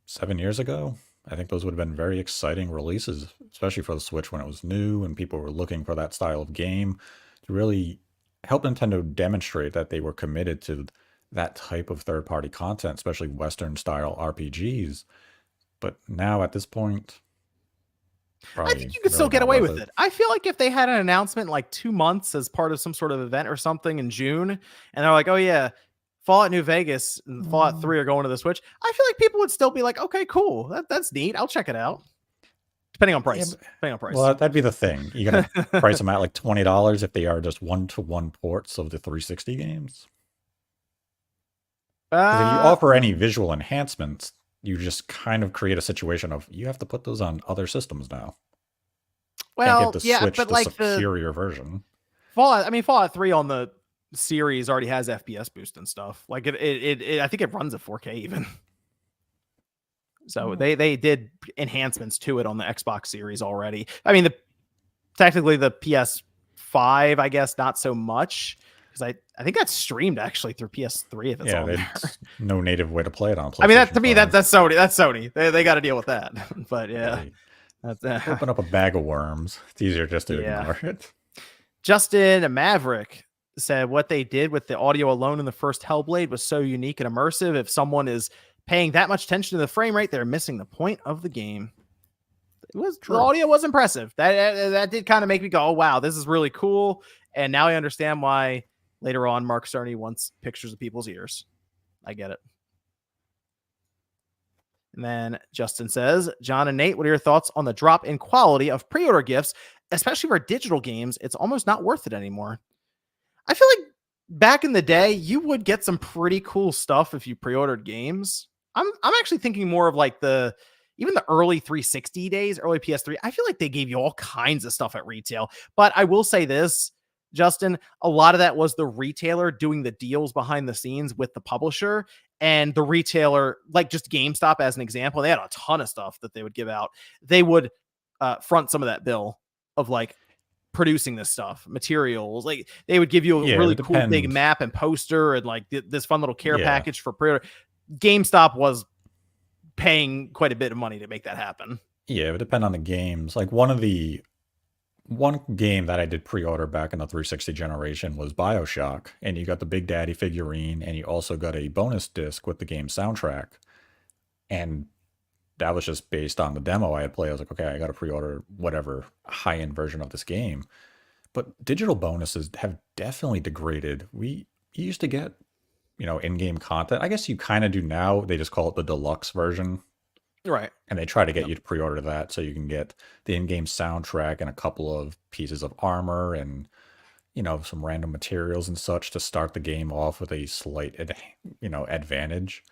7 years ago, I think those would have been very exciting releases, especially for the Switch when it was new and people were looking for that style of game, to really help Nintendo demonstrate that they were committed to that type of third-party content, especially Western-style RPGs. But now at this point, I think you could still get away with it. I feel like if they had an announcement like 2 months as part of some sort of event or something in June, and they're like, oh yeah, Fallout New Vegas and Fallout 3 are going to the Switch, I feel like people would still be like, okay, cool. That's neat. I'll check it out. Depending on price. Well, that'd be the thing. You're going to price them at like $20 if they are just one-to-one ports of the 360 games. If you offer any visual enhancements, you just kind of create a situation of you have to put those on other systems now. Well, can't get the Switch but the like superior version. Fallout 3 on the series already has FPS boost and stuff. Like it I think it runs at 4K even. So they did enhancements to it on the Xbox Series already. I mean, technically the PS5, I guess, not so much. Because I think that's streamed actually through PS3 if it's on there. No native way to play it on PlayStation. I mean, to me, that's Sony. That's Sony. They got to deal with that. But yeah. Open up a bag of worms. It's easier just to ignore it. Justin Maverick said what they did with the audio alone in the first Hellblade was so unique and immersive. If someone is paying that much attention to the frame rate, they're missing the point of the game. The audio was impressive. That did kind of make me go, oh, wow, this is really cool. And now I understand why later on Mark Cerny wants pictures of people's ears. I get it. And then Justin says, John and Nate, what are your thoughts on the drop in quality of pre-order gifts, especially for digital games? It's almost not worth it anymore. I feel like back in the day, you would get some pretty cool stuff if you pre-ordered games. I'm actually thinking more of like even the early 360 days, early PS3. I feel like they gave you all kinds of stuff at retail. But I will say this, Justin, a lot of that was the retailer doing the deals behind the scenes with the publisher, and the retailer, like just GameStop as an example, they had a ton of stuff that they would give out. They would front some of that bill of like producing this stuff, materials. Like they would give you a really cool big map and poster and like this fun little care package for pre-order. GameStop was paying quite a bit of money to make that happen. Yeah, it would depend on the games. Like one game that I did pre-order back in the 360 generation was BioShock, and you got the Big Daddy figurine, and you also got a bonus disc with the game soundtrack. And that was just based on the demo I had played. I was like, okay, I got to pre-order whatever high-end version of this game. But digital bonuses have definitely degraded. We used to get, in-game content. I guess you kind of do now. They just call it the deluxe version, Right. and they try to get Yep. you to pre-order that so you can get the in-game soundtrack and a couple of pieces of armor and some random materials and such to start the game off with a slight advantage.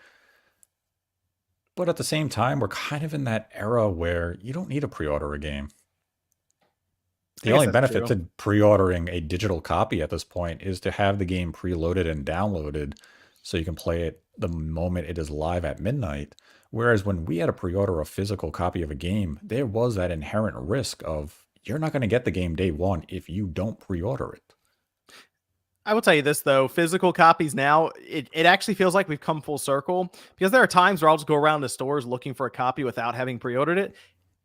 But at the same time, we're kind of in that era where you don't need to pre-order a game. I The guess only that's benefit true. to pre-ordering a digital copy at this point is to have the game preloaded and downloaded so you can play it the moment it is live at midnight. Whereas when we had to pre-order a physical copy of a game, there was that inherent risk of you're not going to get the game day one if you don't pre-order it. I will tell you this though, physical copies now, it actually feels like we've come full circle, because there are times where I'll just go around the stores looking for a copy without having pre-ordered it,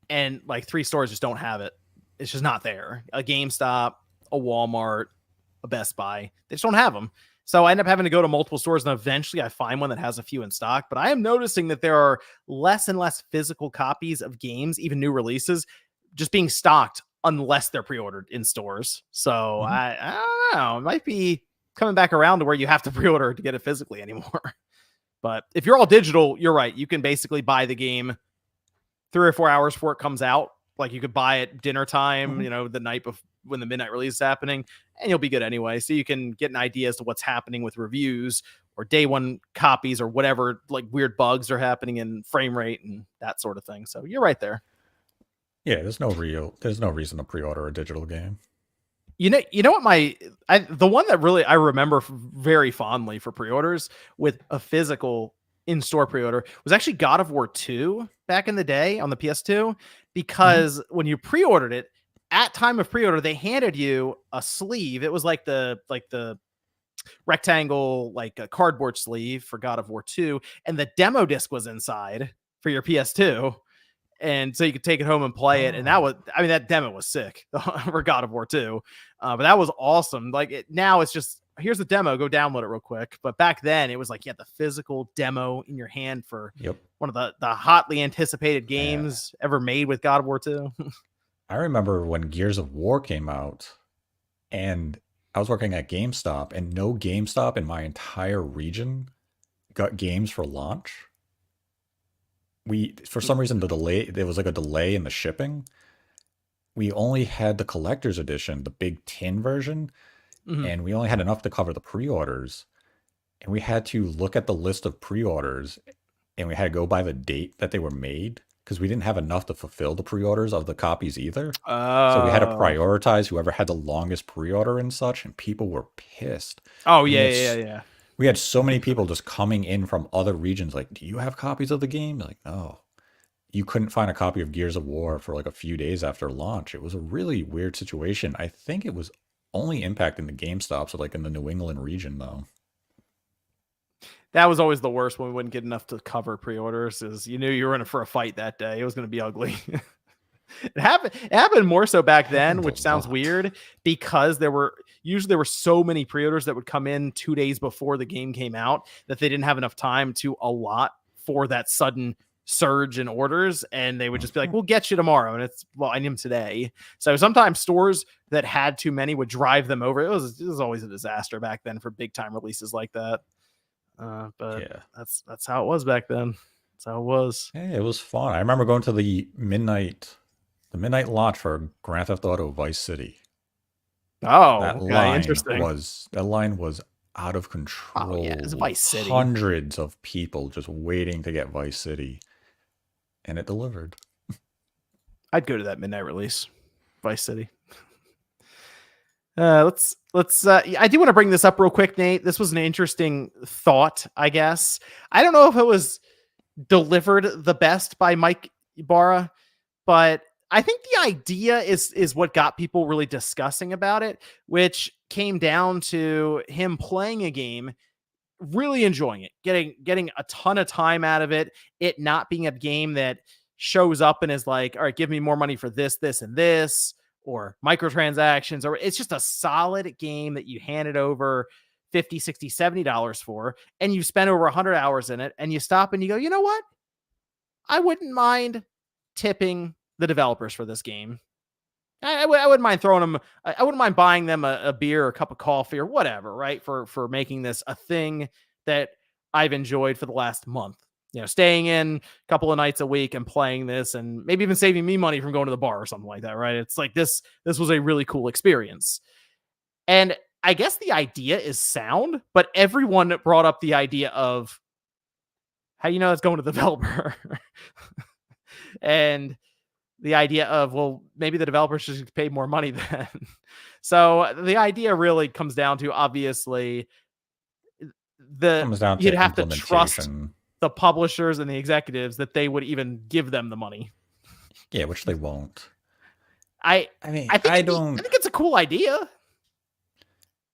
and like 3 stores just don't have it. It's just not there. A GameStop, a Walmart, a Best Buy, they just don't have them. So I end up having to go to multiple stores, and eventually I find one that has a few in stock. But I am noticing that there are less and less physical copies of games, even new releases, just being stocked unless they're pre-ordered in stores. So Mhm. I don't know. It might be coming back around to where you have to pre-order to get it physically anymore. But if you're all digital, you're right. You can basically buy the game 3 or 4 hours before it comes out. Like you could buy it dinner time, Mhm. the night before, when the midnight release is happening, and you'll be good anyway. So you can get an idea as to what's happening with reviews or day one copies or whatever, like weird bugs are happening in frame rate and that sort of thing. So you're right there. Yeah, there's no reason to pre-order a digital game. You know what the one that really I remember very fondly for pre-orders with a physical in-store pre-order was actually God of War 2 back in the day on the PS2, Mhm. because when you pre-ordered it, at time of pre-order they handed you a sleeve. It was like the rectangle, like a cardboard sleeve for God of War 2, and the demo disc was inside for your PS2, and so you could take it home and play it. And that was, Oh. I mean, that demo was sick for God of War 2. But that was awesome. Like now it's just, here's the demo, go download it real quick. But back then it was like you had the physical demo in your hand for Yep. one of the hotly anticipated Yeah. games ever made with God of War 2. I remember when Gears of War came out and I was working at GameStop and no GameStop in my entire region got games for launch. For some reason, there was like a delay in the shipping. We only had the collector's edition, the big tin version, Mhm. and we only had enough to cover the pre-orders. And we had to look at the list of pre-orders and we had to go by the date that they were made because we didn't have enough to fulfill the pre-orders of the copies either. So we had to Oh. prioritize whoever had the longest pre-order and such, and people were pissed. Oh And yeah, yeah, yeah. we had so many people just coming in from other regions like, "Do you have copies of the game?" Like, "No." You couldn't find a copy of Gears of War for like a few days after launch. It was a really weird situation. I think it was only impacting the GameStops, like in the New England region, though. That was always the worst when we wouldn't get enough to cover pre-orders, is you knew you were in for a fight that day. It was going to be ugly. It happened more so back then, Happened a which sounds lot. weird, because there were so many pre-orders that would come in 2 days before the game came out that they didn't have enough time to allot for that sudden surge in orders, and they would just be like, Mhm. "We'll get you tomorrow," and it's, well, I need them today. So sometimes stores that had too many would drive them over. It was always a disaster back then for big time releases like that. But Yeah. that's how it was back then. That's how it was. Hey, it was fun. I remember going to the midnight launch for Grand Theft Auto Vice City. Oh, okay, interesting. That line was out of Oh yeah, it's control. Vice City. Hundreds of people just waiting to get Vice City, and it delivered. I'd go to that midnight release, Vice City. Let's. I do want to bring this up real quick, Nate. This was an interesting thought, I guess. I don't know if it was delivered the best by Mike Ibarra, but I think the idea is what got people really discussing about it, which came down to him playing a game, really enjoying it, getting a ton of time out of it, it not being a game that shows up and is like, all right, give me more money for this, this, and this, or microtransactions, or it's just a solid game that you handed over 50, 60, $70 for, and you spend over 100 hours in it, and you stop and you go, you know what? I wouldn't mind tipping the developers for this game. I wouldn't mind throwing them. I wouldn't mind buying them a beer or a cup of coffee or whatever, right? For making this a thing that I've enjoyed for the last month. Staying in a couple of nights a week and playing this, and maybe even saving me money from going to the bar or something like that, right? It's like this was a really cool experience. And I guess the idea is sound, but everyone brought up the idea of how it's going to the developer. And the idea of, well, maybe the developers should get paid more money then. So the idea really comes down to, obviously, you'd have to trust the publishers and the executives that they would even give them the money. Yeah, which they won't. I think it's a cool idea.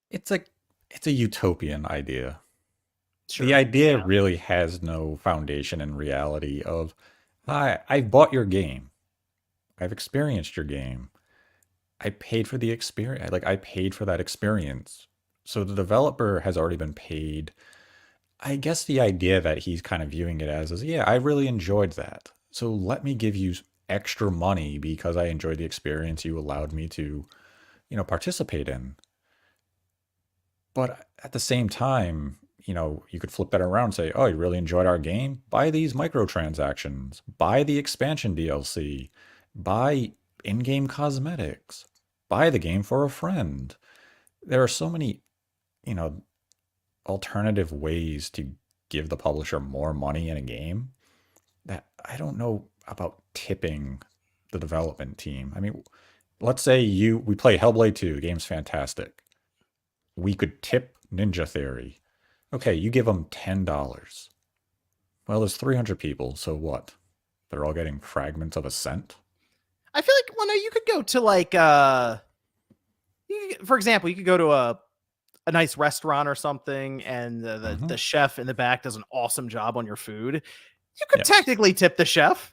It's a utopian idea. Sure, the idea really has no foundation in reality of, I've bought your game. I've experienced your game. I paid for the experience. I paid for that experience. So the developer has already been paid. I guess the idea that he's kind of viewing it as is, yeah, I really enjoyed that. So let me give you extra money because I enjoyed the experience you allowed me to, participate in. But at the same time, you could flip that around and say, oh, you really enjoyed our game? Buy these microtransactions. Buy the expansion DLC. Buy in-game cosmetics. Buy the game for a friend. There are so many, alternative ways to give the publisher more money in a game that I don't know about tipping the development team. I mean, let's say we play Hellblade 2, the game's fantastic. We could tip Ninja Theory. Okay, you give them $10. Well, there's 300 people, so what? They're all getting fragments of a cent? I feel like, well, no, you could go to for example, you could go to a nice restaurant or something, and the chef in the back does an awesome job on your food. You could technically tip the chef.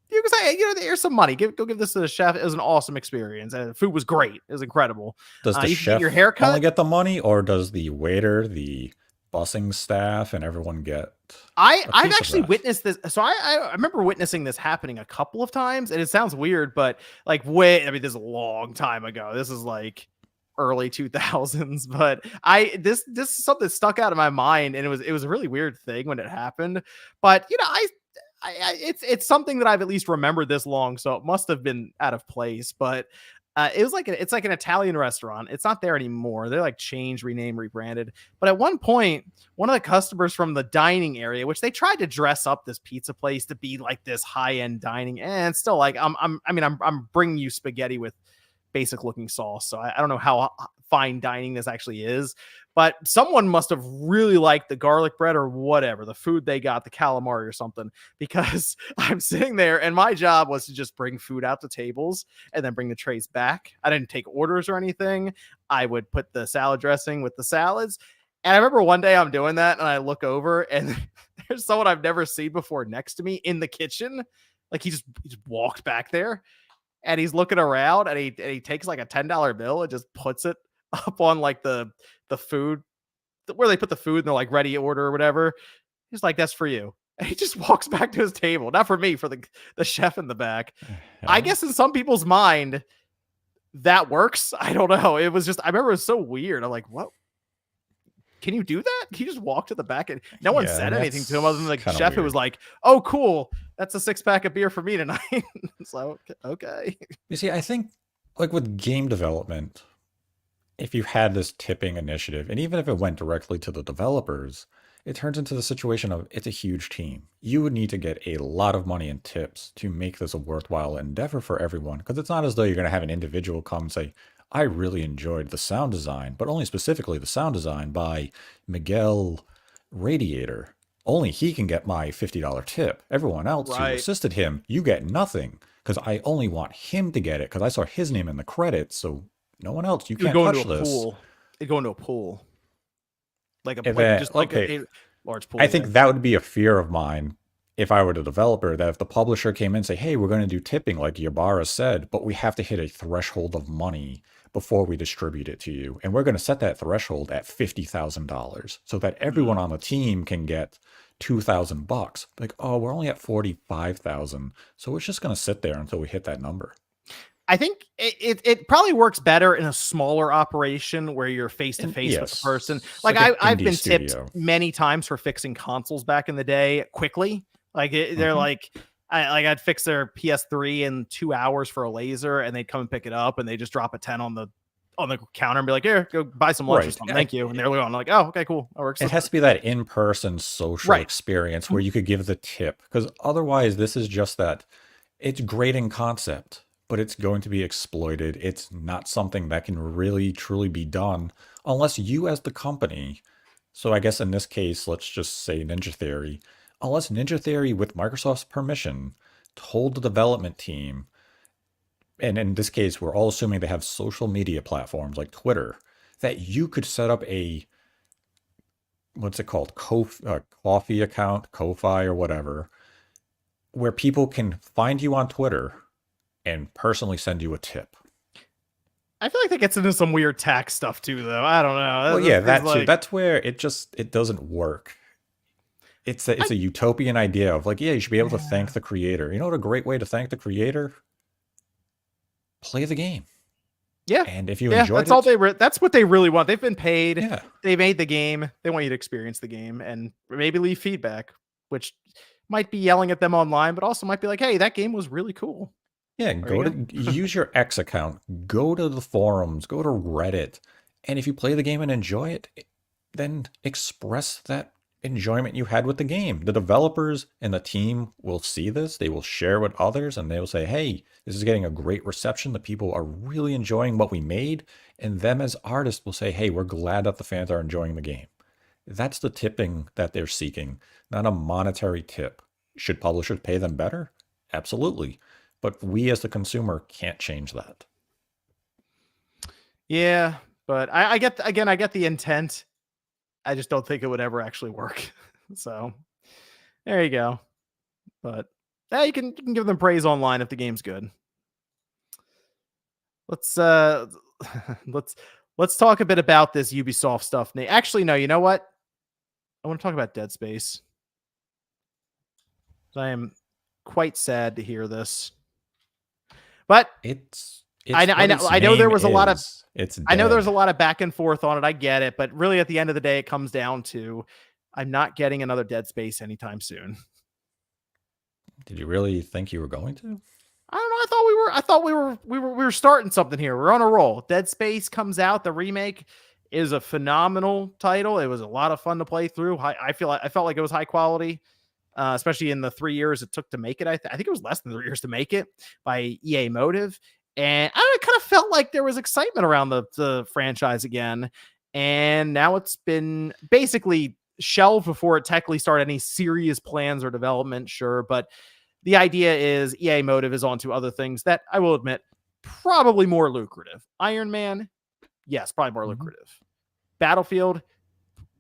You could say, here's some money. Go give this to the chef. It was an awesome experience. And the food was great. It was incredible. Does the chef your haircut only get the money, or does the waiter, the busing staff, and everyone get? I've actually witnessed this. So I remember witnessing this happening a couple of times, and it sounds weird, but this is a long time ago. This is early 2000s, but this is something that stuck out of my mind, and it was a really weird thing when it happened. But it's something that I've at least remembered this long, so it must have been out of place. But it was it's like an Italian restaurant. It's not there anymore. They're changed, renamed, rebranded. But at one point, one of the customers from the dining area, which they tried to dress up this pizza place to be like this high end dining, and still I'm bringing you spaghetti with basic looking sauce. So I don't know how fine dining this actually is, but someone must have really liked the garlic bread or whatever, the food they got, the calamari or something, because I'm sitting there and my job was to just bring food out to tables and then bring the trays back. I didn't take orders or anything. I would put the salad dressing with the salads. And I remember one day I'm doing that and I look over and there's someone I've never seen before next to me in the kitchen. He just walked back there. And he's looking around and he takes a $10 bill and just puts it up on the food where they put the food and they're ready order or whatever. He's like, that's for you. And he just walks back to his table. Not for me, for the chef in the back. Yeah. I guess in some people's mind that works. I don't know. It was just, I remember it was so weird. I'm like, what? Can you do that? He just walked to the back and no one said anything to him other than the chef weird. Who was like, oh, cool. That's a 6-pack of beer for me tonight. So, okay. You see, I think with game development, if you had this tipping initiative, and even if it went directly to the developers, it turns into the situation of it's a huge team. You would need to get a lot of money in tips to make this a worthwhile endeavor for everyone. Because it's not as though you're going to have an individual come and say, I really enjoyed the sound design, but only specifically the sound design by Miguel Radiator. Only he can get my $50 tip. Everyone else who assisted him, you get nothing. Because I only want him to get it because I saw his name in the credits. So no one else, you can't touch this. It'd go into a pool. A large pool. I think that would be a fear of mine if I were the developer, that if the publisher came in and say, hey, we're going to do tipping like Yabara said, but we have to hit a threshold of money before we distribute it to you. And we're going to set that threshold at $50,000 so that everyone Mm. on the team can get $2,000. Like, oh, we're only at 45,000. So it's just going to sit there until we hit that number. I think it probably works better in a smaller operation where you're face to face with the person. It's Like an I've indie been studio. tipped many times for fixing consoles back in the day quickly. Like they're like, I'd fix their PS3 in 2 hours for a laser, and they'd come and pick it up, and they just drop a 10 on the counter and be like, "Here, go buy some lunch or Right. something. Thank you." And they're going like, "Oh, okay, cool, that works." It has to be that in-person social Right. experience where you could give the tip, because otherwise this is just that it's great in concept, but it's going to be exploited. It's not something that can really truly be done unless you as the company, so I guess in this case, let's just say Ninja Theory, unless Ninja Theory with Microsoft's permission told the development team, and in this case, we're all assuming they have social media platforms like Twitter, that you could set up a what's it called? Coffee account, Ko-Fi or whatever, where people can find you on Twitter and personally send you a tip. I feel like that gets into some weird tax stuff too, though. I don't know. Well, yeah, that too. Like, That's where it doesn't work. It's a utopian idea of like, yeah, you should be able to thank the creator. You know what a great way to thank the creator? Play the game. Yeah. And if you enjoyed that's all that's what they really want. They've been paid. Yeah. They made the game. They want you to experience the game and maybe leave feedback, which might be yelling at them online, but also might be like, hey, that game was really cool. Yeah, use your X account, go to the forums, go to Reddit, and if you play the game and enjoy it, then express that enjoyment you had with the game. The developers and the team will see this, they will share with others, and they will say, hey, this is getting a great reception. The people are really enjoying what we made, and them as artists will say, hey, we're glad that the fans are enjoying the game. That's the tipping that they're seeking, not a monetary tip. Should publishers pay them better? Absolutely. But we as the consumer can't change that. Yeah, but I get the intent. I just don't think it would ever actually work. So there you go. But yeah, you can give them praise online if the game's good. Let's let's talk a bit about this Ubisoft stuff. Actually, no, you know what? I want to talk about Dead Space. I am quite sad to hear this. But I know there was a lot of I know there's a lot of back and forth on it. I get it, but really at the end of the day, it comes down to I'm not getting another Dead Space anytime soon. Did you really think you were going to? I don't know. I thought we were starting something here. We're on a roll. Dead Space comes out. The remake is a phenomenal title. It was a lot of fun to play through. I felt like it was high quality. Especially in the 3 years it took to make it. I think it was less than 3 years to make it by EA Motive. And I kind of felt like there was excitement around the franchise again. And now it's been basically shelved before it technically started any serious plans or development, sure. But the idea is EA Motive is onto other things that I will admit, probably more lucrative. Iron Man, yes, probably more lucrative. Battlefield,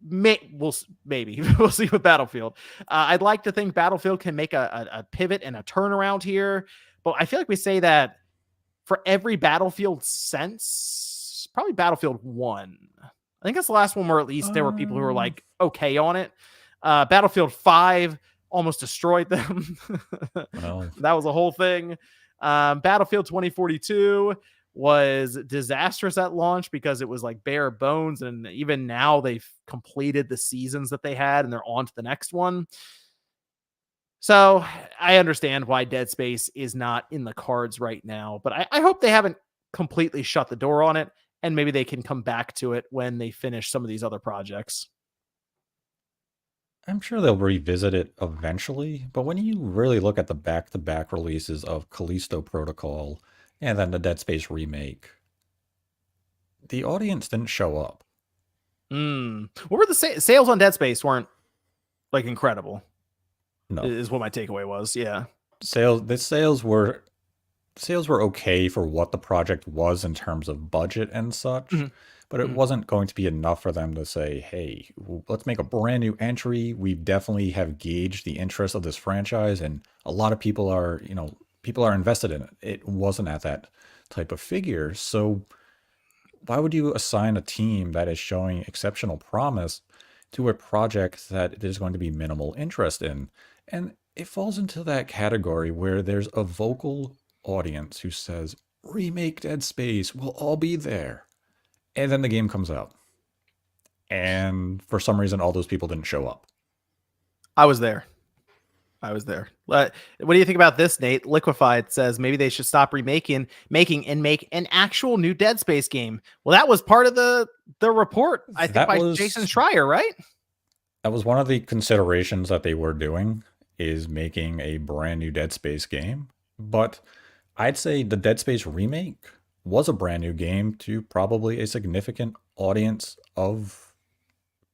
maybe we'll see with Battlefield. I'd like to think Battlefield can make a pivot and a turnaround here, but I feel like we say that for every Battlefield since probably Battlefield 1. I think that's the last one where at least there were people who were like okay on it. Battlefield 5 almost destroyed them. Wow. That was a whole thing. Battlefield 2042 was disastrous at launch because it was like bare bones, and even now they've completed the seasons that they had and they're on to the next one. So I understand why Dead Space is not in the cards right now, but I hope they haven't completely shut the door on it, and maybe they can come back to it when they finish some of these other projects. I'm sure they'll revisit it eventually, but when you really look at the back-to-back releases of Callisto Protocol and then the Dead Space remake, the audience didn't show up. What were the sales on Dead Space? Weren't like incredible. No, is what my takeaway was. Yeah, sales were okay for what the project was in terms of budget and such, but it Mm. wasn't going to be enough for them to say, hey, let's make a brand new entry. We definitely have gauged the interest of this franchise, and a lot of people are, people are invested in it. It wasn't at that type of figure. So why would you assign a team that is showing exceptional promise to a project that there's going to be minimal interest in? And it falls into that category where there's a vocal audience who says, remake Dead Space, we'll all be there. And then the game comes out. And for some reason, all those people didn't show up. I was there. I was there. What do you think about this, Nate? Liquefied says maybe they should stop making and make an actual new Dead Space game. Well, that was part of the report, I think, by Jason Schreier, right? That was one of the considerations that they were doing, is making a brand new Dead Space game. But I'd say the Dead Space remake was a brand new game to probably a significant audience of,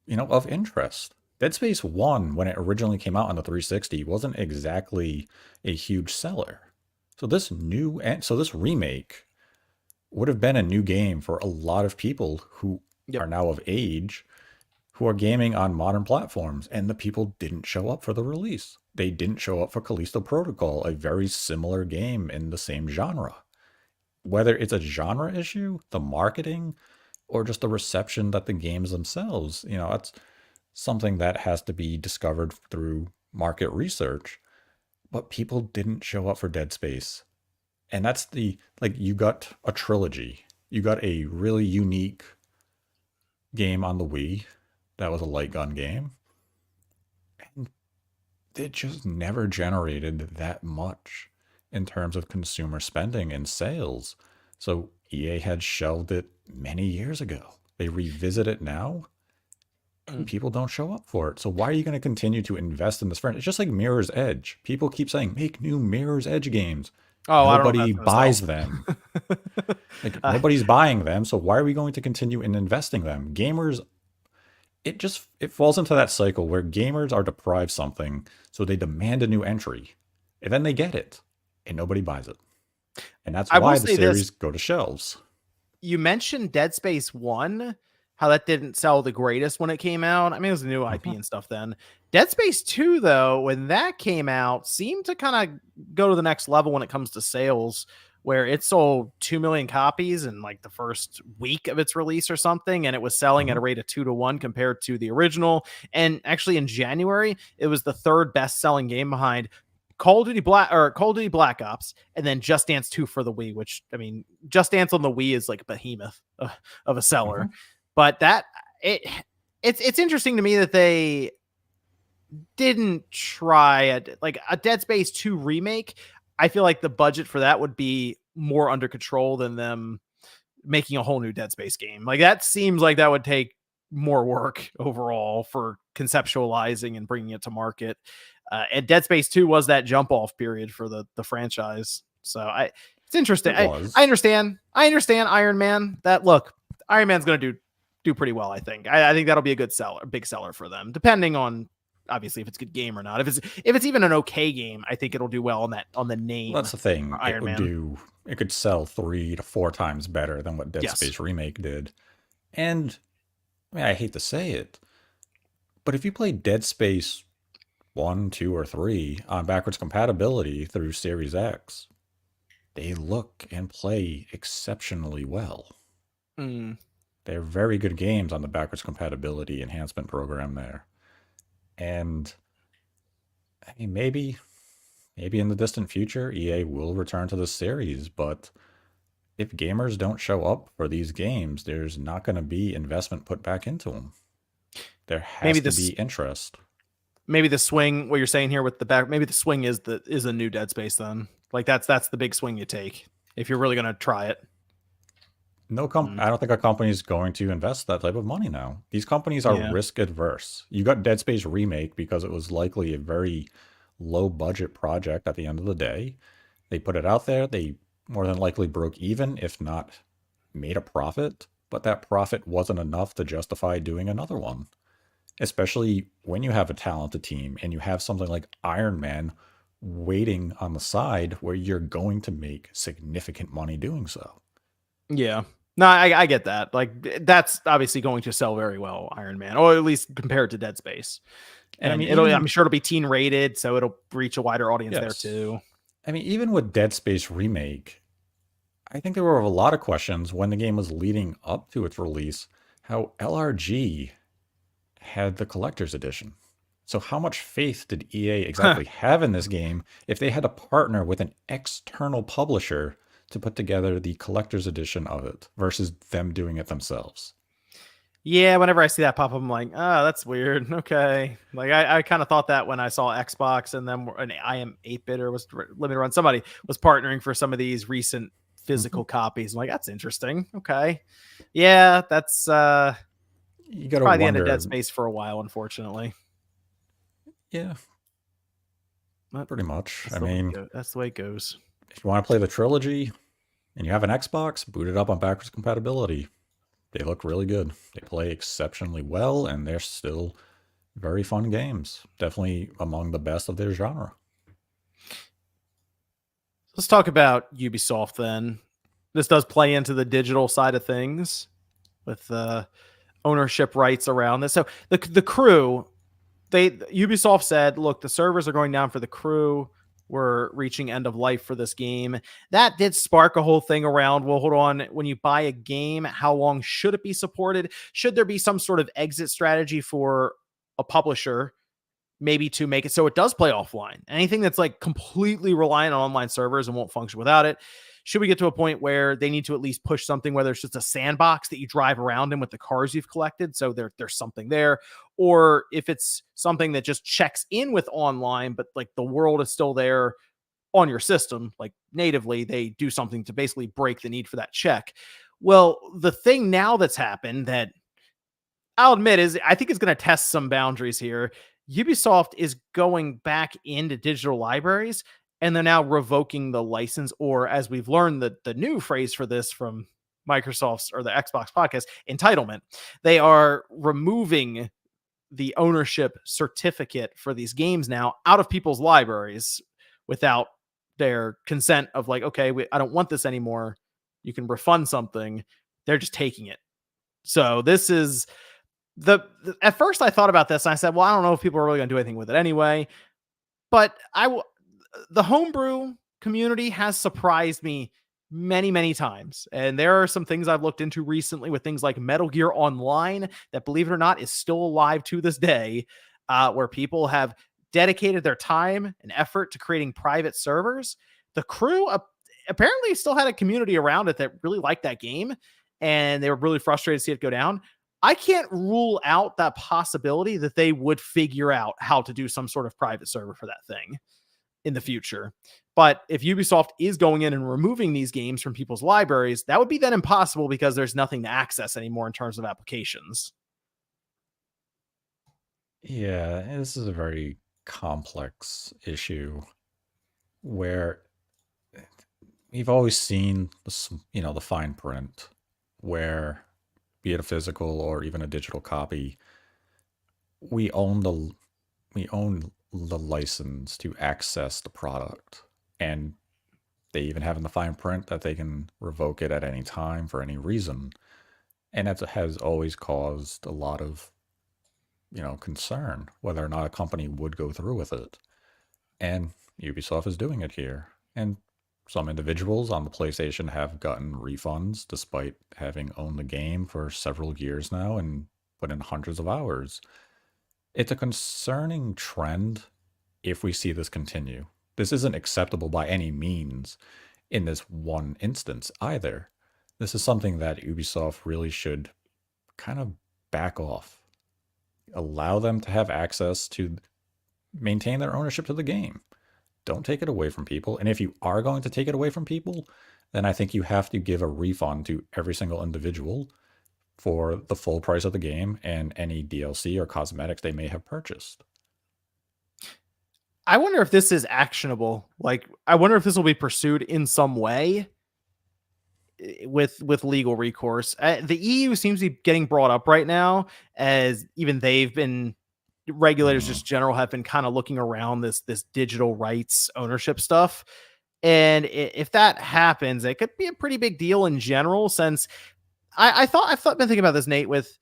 of interest. Dead Space 1, when it originally came out on the 360, wasn't exactly a huge seller. So this remake would have been a new game for a lot of people who are now of age, who are gaming on modern platforms, and the people didn't show up for the release. They didn't show up for Callisto Protocol, a very similar game in the same genre. Whether it's a genre issue, the marketing, or just the reception that the games themselves, that's something that has to be discovered through market research. But people didn't show up for Dead Space. And that's you got a trilogy. You got a really unique game on the Wii that was a light gun game. And it just never generated that much in terms of consumer spending and sales. So EA had shelved it many years ago. They revisit it now, and people don't show up for it. So why are you going to continue to invest in this franchise? It's just like Mirror's Edge. People keep saying, make new Mirror's Edge games. Oh, nobody buys them. Nobody's buying them. So why are we going to continue in investing them? Gamers, it falls into that cycle where gamers are deprived something, so they demand a new entry, and then they get it, and nobody buys it. And that's why the series go to shelves. You mentioned Dead Space 1, how that didn't sell the greatest when it came out. I mean, it was a new IP and stuff then. Dead Space 2, though, when that came out, seemed to kind of go to the next level when it comes to sales, where it sold 2 million copies in like the first week of its release or something, and it was selling at a rate of 2-1 compared to the original. And actually in January, it was the third best-selling game behind Call of Duty Black Ops, and then Just Dance 2 for the Wii, which, I mean, Just Dance on the Wii is like a behemoth of a seller. But it's interesting to me that they didn't try like a Dead Space 2 remake. I feel like the budget for that would be more under control than them making a whole new Dead Space game. Like that seems like that would take more work overall for conceptualizing and bringing it to market. And Dead Space 2 was that jump off period for the franchise. So it's interesting. I understand Iron Man. Iron Man's going to do pretty well. I think that'll be a big seller for them, depending on obviously if it's a good game or not. If it's even an okay game, I think it'll do well on the name. Well, that's the thing. Iron Man. It could sell 3 to 4 times better than what Dead Space Remake did. And I mean, I hate to say it, but if you play Dead Space 1, 2, or 3 on backwards compatibility through Series X, they look and play exceptionally well. They're very good games on the backwards compatibility enhancement program there. And I mean, maybe in the distant future, EA will return to the series, but if gamers don't show up for these games, there's not going to be investment put back into them. There has to be interest. Maybe the swing, what you're saying here with maybe the swing is a new Dead Space then. Like that's the big swing you take if you're really going to try it. I don't think a company is going to invest that type of money now. These companies are risk adverse. You got Dead Space Remake because it was likely a very low budget project at the end of the day. They put it out there. They more than likely broke even, if not made a profit. But that profit wasn't enough to justify doing another one. Especially when you have a talented team and you have something like Iron Man waiting on the side where you're going to make significant money doing so. Yeah. No, I get that. Like that's obviously going to sell very well, Iron Man, or at least compared to Dead Space. And I And mean, I'm sure it'll be teen rated, so it'll reach a wider audience there yes. too. I mean, even with Dead Space Remake, I think there were a lot of questions when the game was leading up to its release, how LRG had the collector's edition. So how much faith did EA exactly have in this game if they had to partner with an external publisher to put together the collector's edition of it versus them doing it themselves? Yeah, whenever I see that pop up, I'm like, oh, that's weird. Okay. Like I kind of thought that when I saw Xbox and then an IM 8-bit or was limited run, somebody was partnering for some of these recent Mhm. physical copies. I'm like, that's interesting. Okay. Yeah, that's You got to probably the end of Dead wonder, Space for a while, unfortunately. yeah, But pretty much. that's I the way it mean, goes. That's the way it goes. if you want to play the trilogy and you have an Xbox, boot it up on backwards compatibility. They look really good. They play exceptionally well, and they're still very fun games. Definitely among the best of their genre. Let's talk about Ubisoft then. This does play into the digital side of things with ownership rights around this. So the crew, Ubisoft said, look, the servers are going down for the crew. We're reaching end of life for this game. That did spark a whole thing around, well, hold on, when you buy a game, how long should it be supported? Should there be some sort of exit strategy for a publisher, maybe to make it so it does play offline? Anything that's like completely reliant on online servers and won't function without it. Should we get to a point where they need to at least push something, whether it's just a sandbox that you drive around in with the cars you've collected, so there's something there, or if it's something that just checks in with online, but like the world is still there on your system, like natively, they do something to basically break the need for that check. Well, the thing now that's happened that I'll admit is I think it's going to test some boundaries here. Ubisoft is going back into digital libraries and they're now revoking the license, or as we've learned, the new phrase for this from Microsoft's or the Xbox podcast, entitlement. They are removing the ownership certificate for these games now out of people's libraries without their consent of like, okay, I don't want this anymore. You can refund something. They're just taking it. So this is at first I thought about this and I said, well, I don't know if people are really going to do anything with it anyway. But the homebrew community has surprised me many, many times. And there are some things I've looked into recently with things like Metal Gear Online that, believe it or not, is still alive to this day, where people have dedicated their time and effort to creating private servers. The crew apparently still had a community around it that really liked that game, and they were really frustrated to see it go down. I can't rule out that possibility that they would figure out how to do some sort of private server for that thing in the future. But if Ubisoft is going in and removing these games from people's libraries, that would be then impossible because there's nothing to access anymore in terms of applications. Yeah, this is a very complex issue where we've always seen the fine print where, be it a physical or even a digital copy, we own the license to access the product, and they even have in the fine print that they can revoke it at any time for any reason, and that has always caused a lot of concern whether or not a company would go through with it. And Ubisoft is doing it here. And some individuals on the PlayStation have gotten refunds despite having owned the game for several years now and put in hundreds of hours. It's a concerning trend if we see this continue. This isn't acceptable by any means in this one instance either. This is something that Ubisoft really should kind of back off. Allow them to have access to maintain their ownership to the game. Don't take it away from people. And if you are going to take it away from people, then I think you have to give a refund to every single individual for the full price of the game and any DLC or cosmetics they may have purchased. I wonder if this is actionable. Like, I wonder if this will be pursued in some way with legal recourse. The EU seems to be getting brought up right now, as even they've been regulators, Mm. just general, have been kind of looking around this digital rights ownership stuff. And if that happens, it could be a pretty big deal in general, since I've been thinking about this, Nate, with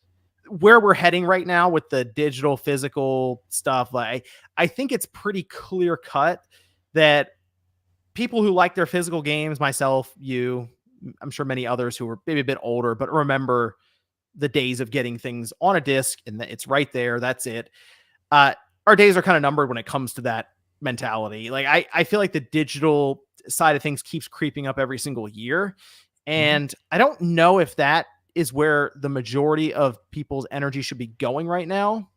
where we're heading right now with the digital physical stuff. Like, I think it's pretty clear cut that people who like their physical games, myself, you, I'm sure many others who are maybe a bit older, but remember the days of getting things on a disc and it's right there. That's it. Uh, our days are kind of numbered when it comes to that mentality. Like, I feel like the digital side of things keeps creeping up every single year. Mhm. And I don't know if that is where the majority of people's energy should be going right now.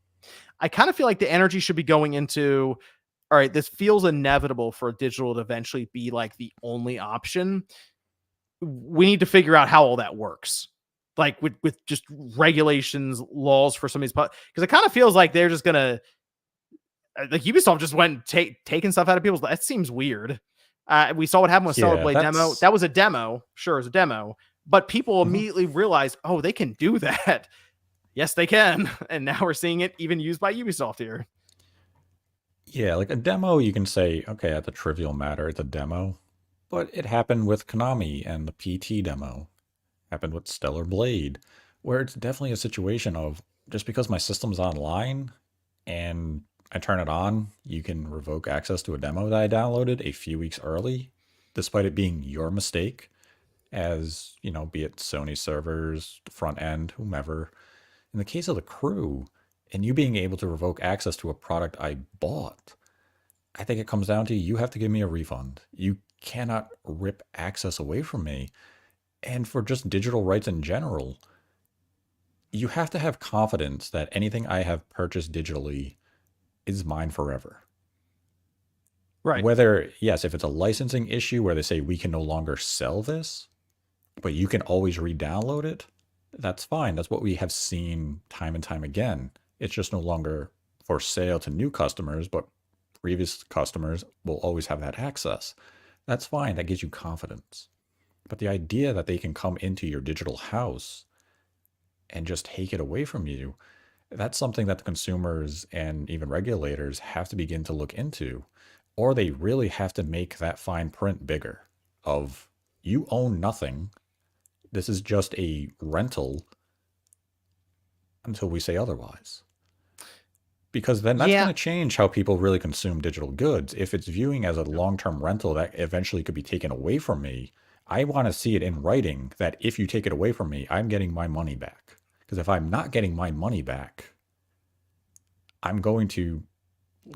I kind of feel like the energy should be going into, all right, this feels inevitable for digital to eventually be like the only option. We need to figure out how all that works. Like with just regulations, laws for some of these, because it kind of feels like they're just gonna, like Ubisoft just went taking stuff out of people's. That seems weird. We saw what happened with Yeah, Celeblade demo. that's That was a demo, sure, it was a demo, but people mhm. immediately realized, oh, they can do that. Yes, they can, and now we're seeing it even used by Ubisoft here. Yeah, like a demo, you can say, okay, that's a trivial matter, it's a demo. But it happened with Konami and the PT demo. Happened with Stellar Blade, where it's definitely a situation of just because my system's online and I turn it on, you can revoke access to a demo that I downloaded a few weeks early, despite it being your mistake, as, you know, be it Sony servers, the front end, whomever. In the case of the crew, and you being able to revoke access to a product I bought, I think it comes down to you have to give me a refund. You cannot rip access away from me. And for just digital rights in general, you have to have confidence that anything I have purchased digitally is mine forever. Right. Whether, yes, if it's a licensing issue where they say we can no longer sell this, but you can always re download it, that's fine. That's what we have seen time and time again. It's just no longer for sale to new customers, but previous customers will always have that access. That's fine. That gives you confidence. But the idea that they can come into your digital house and just take it away from you, that's something that the consumers and even regulators have to begin to look into, or they really have to make that fine print bigger of you own nothing. This is just a rental until we say otherwise. Because then that's going Yeah, to change how people really consume digital goods. If it's viewing as a long-term rental that eventually could be taken away from me, I want to see it in writing that if you take it away from me, I'm getting my money back. Because if I'm not getting my money back, I'm going to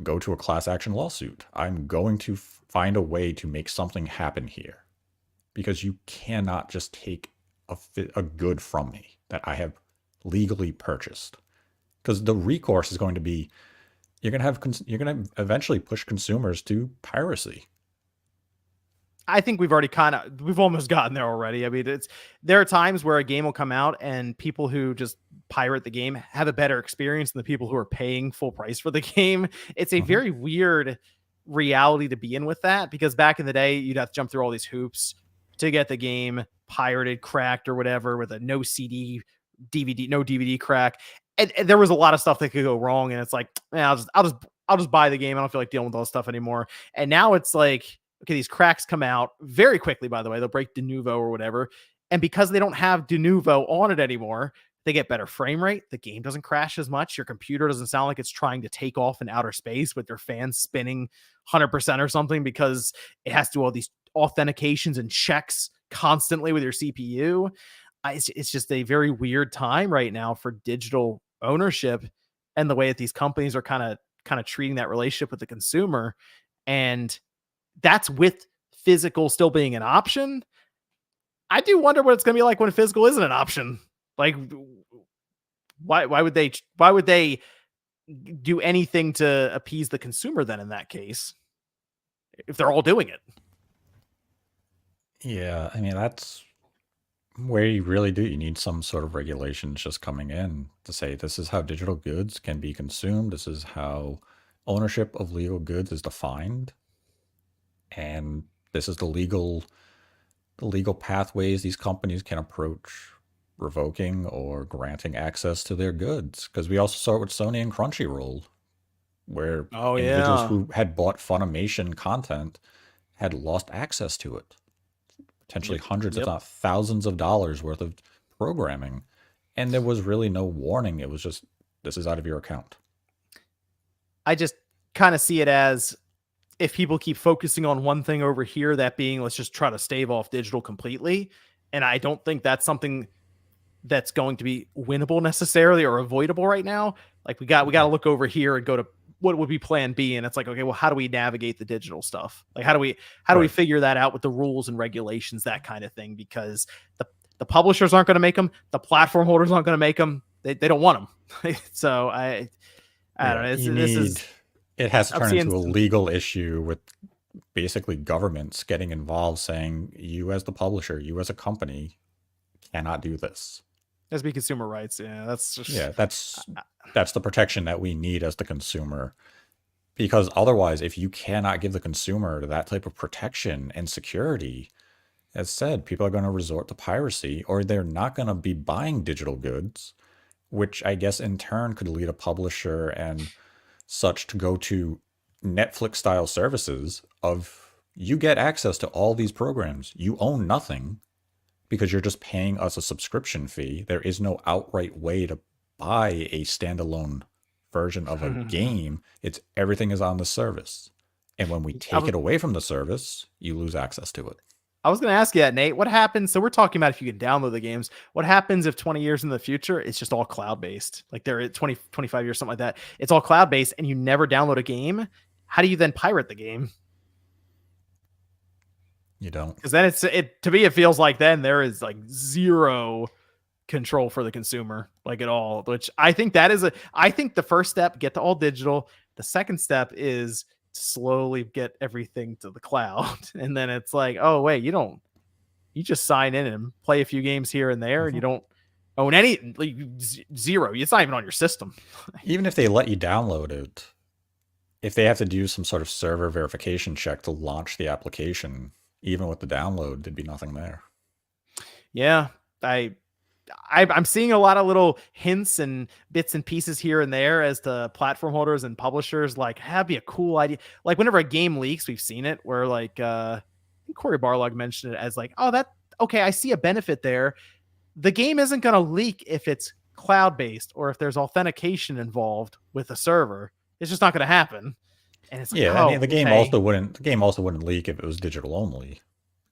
go to a class action lawsuit. I'm going to find a way to make something happen here. Because you cannot just take a good from me that I have legally purchased. Because the recourse is going to be you're going to eventually push consumers to piracy. I think we've almost gotten there already. I mean, there are times where a game will come out and people who just pirate the game have a better experience than the people who are paying full price for the game. It's a Mhm. very weird reality to be in with that, because back in the day, you'd have to jump through all these hoops to get the game pirated, cracked, or whatever, with a no CD, DVD, no DVD crack. And there was a lot of stuff that could go wrong. And it's like, I'll just buy the game. I don't feel like dealing with all this stuff anymore. And now it's like, okay, these cracks come out very quickly, by the way. They'll break Denuvo or whatever. And because they don't have Denuvo on it anymore, they get better frame rate. The game doesn't crash as much. Your computer doesn't sound like it's trying to take off in outer space with your fans spinning 100% or something, because it has to do all these authentications and checks constantly with your CPU. It's just a very weird time right now for digital ownership and the way that these companies are kind of treating that relationship with the consumer. And that's with physical still being an option. I do wonder what it's going to be like when physical isn't an option. Like, why would they do anything to appease the consumer then in that case, if they're all doing it? Yeah, I mean, that's where you really do. You need some sort of regulations just coming in to say this is how digital goods can be consumed. This is how ownership of legal goods is defined. And this is the legal pathways these companies can approach revoking or granting access to their goods. Because we also saw it with Sony and Crunchyroll, where Oh individuals yeah. who had bought Funimation content had lost access to it, potentially Yep. hundreds, if Yep. not thousands of dollars worth of programming, and there was really no warning. It was just, this is out of your account. I just kind of see it as, if people keep focusing on one thing over here, that being, let's just try to stave off digital completely. And I don't think that's something that's going to be winnable necessarily or avoidable right now. Like we got to look over here and go to what would be plan B. And it's like, okay, well, how do we navigate the digital stuff? Like, how do we figure that out with the rules and regulations, that kind of thing? Because the publishers aren't going to make them. The platform holders aren't going to make them. They don't want them. So I don't know. It has to turn into a legal issue with basically governments getting involved, saying, you as the publisher, you as a company cannot do this. That's be consumer rights. Yeah, that's just that's the protection that we need as the consumer. Because otherwise, if you cannot give the consumer that type of protection and security, as said, people are going to resort to piracy, or they're not going to be buying digital goods, which I guess in turn could lead a publisher and such to go to Netflix style services of, you get access to all these programs. You own nothing because you're just paying us a subscription fee. There is no outright way to buy a standalone version of a game. It's everything is on the service. And when we take it away from the service, you lose access to it. I was going to ask you that, Nate. What happens? So we're talking about if you can download the games. What happens if 20 years in the future, it's just all cloud-based? Like they're at 20, 25 years, something like that. It's all cloud-based and you never download a game. How do you then pirate the game? You don't. Because then to me, it feels like then there is like zero control for the consumer, like at all, which I think I think the first step, get to all digital. The second step is slowly get everything to the cloud. And then it's like, oh wait, you just sign in and play a few games here and there, and you don't own any, like, zero. It's not even on your system. Even if they let you download it, if they have to do some sort of server verification check to launch the application, even with the download, there'd be nothing there. Yeah, I'm seeing a lot of little hints and bits and pieces here and there as to platform holders and publishers, like, that'd be a cool idea. Like whenever a game leaks, we've seen it where like, I think Corey Barlog mentioned it as like, oh, okay, I see a benefit there. The game isn't going to leak if it's cloud-based or if there's authentication involved with a server. It's just not going to happen. And it's like, I mean, the game also wouldn't leak if it was digital only.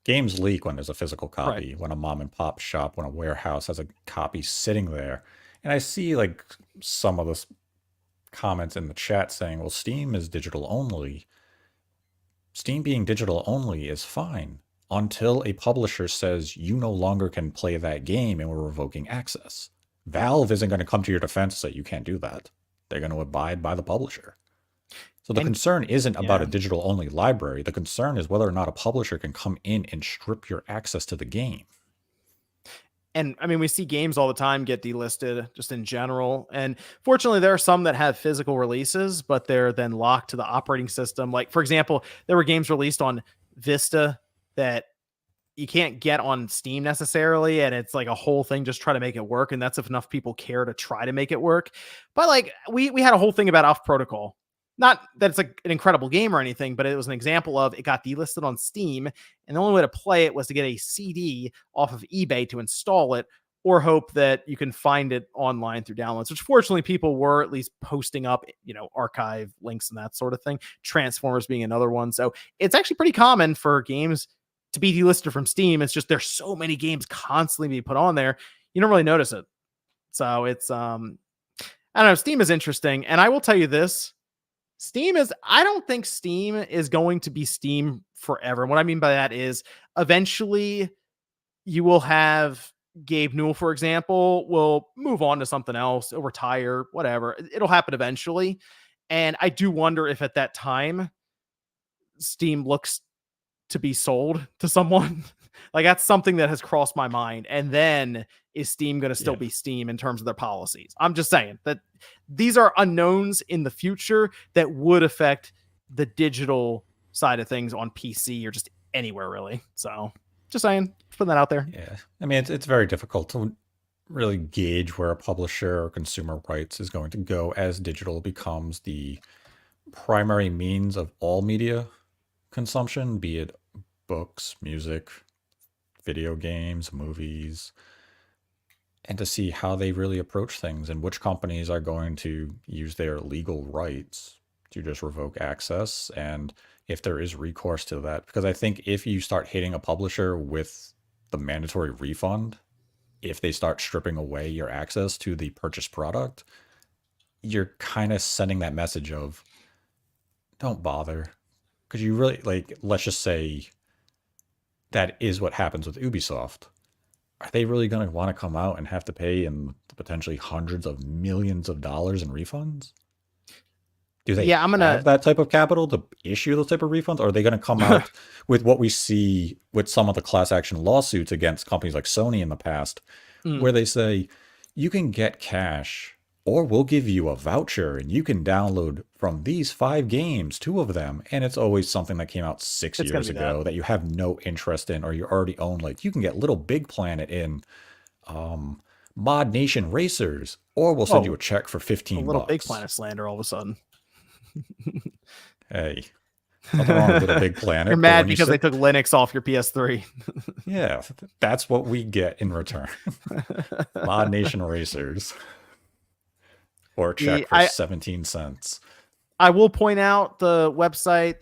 Games leak when there's a physical copy, when a mom and pop shop, when a warehouse has a copy sitting there. And I see like some of the comments in the chat saying, well, Steam is digital only. Steam being digital only is fine until a publisher says you no longer can play that game and we're revoking access. Valve isn't going to come to your defense and say you can't do that. They're going to abide by the publisher. So the concern isn't about a digital only library. The concern is whether or not a publisher can come in and strip your access to the game. And I mean, we see games all the time get delisted just in general. And fortunately, there are some that have physical releases, but they're then locked to the operating system. Like, for example, there were games released on Vista that you can't get on Steam necessarily. And it's like a whole thing, just try to make it work. And that's if enough people care to try to make it work. But like we had a whole thing about Off Protocol. Not that it's like an incredible game or anything, but it was an example of it got delisted on Steam, and the only way to play it was to get a CD off of eBay to install it, or hope that you can find it online through downloads, which fortunately people were at least posting up, archive links and that sort of thing. Transformers being another one. So it's actually pretty common for games to be delisted from Steam. It's just there's so many games constantly being put on there, you don't really notice it. So it's I don't know. Steam is interesting, and I will tell you this. I don't think Steam is going to be Steam forever. And what I mean by that is eventually you will have Gabe Newell, for example, will move on to something else, he'll retire, whatever. It'll happen eventually. And I do wonder if at that time Steam looks to be sold to someone. Like that's something that has crossed my mind. And then is Steam going to still be Steam in terms of their policies? I'm just saying that these are unknowns in the future that would affect the digital side of things on PC or just anywhere really. So just saying, putting that out there. Yeah. I mean, it's very difficult to really gauge where a publisher or consumer rights is going to go as digital becomes the primary means of all media consumption, be it books, music, video games, movies. and to see how they really approach things and which companies are going to use their legal rights to just revoke access, and if there is recourse to that. Because I think if you start hitting a publisher with the mandatory refund, if they start stripping away your access to the purchased product, you're kind of sending that message of don't bother. Because you really, like, let's just say that is what happens with Ubisoft. Are they really going to want to come out and have to pay in potentially hundreds of millions of dollars in refunds? Do they Yeah, I'm have gonna. that type of capital to issue those type of refunds? Or are they going to come out with what we see with some of the class action lawsuits against companies like Sony in the past, Mm, where they say you can get cash or we'll give you a voucher and you can download from these 5 games, 2 of them, and it's always something that came out six it's gonna years be that. ago that you have no interest in or you already own. Like you can get Little Big Planet in Mod Nation Racers, or we'll send you Oh, a check for a 15 little Big bucks. Planet slander all of a sudden. Hey, nothing wrong with Little Big You're Planet, but mad when you because they sit, took Linux off your PS3. yeah, that's what we get in return. Mod Nation Racers, or a Yeah, check for 17 cents. I will point out the website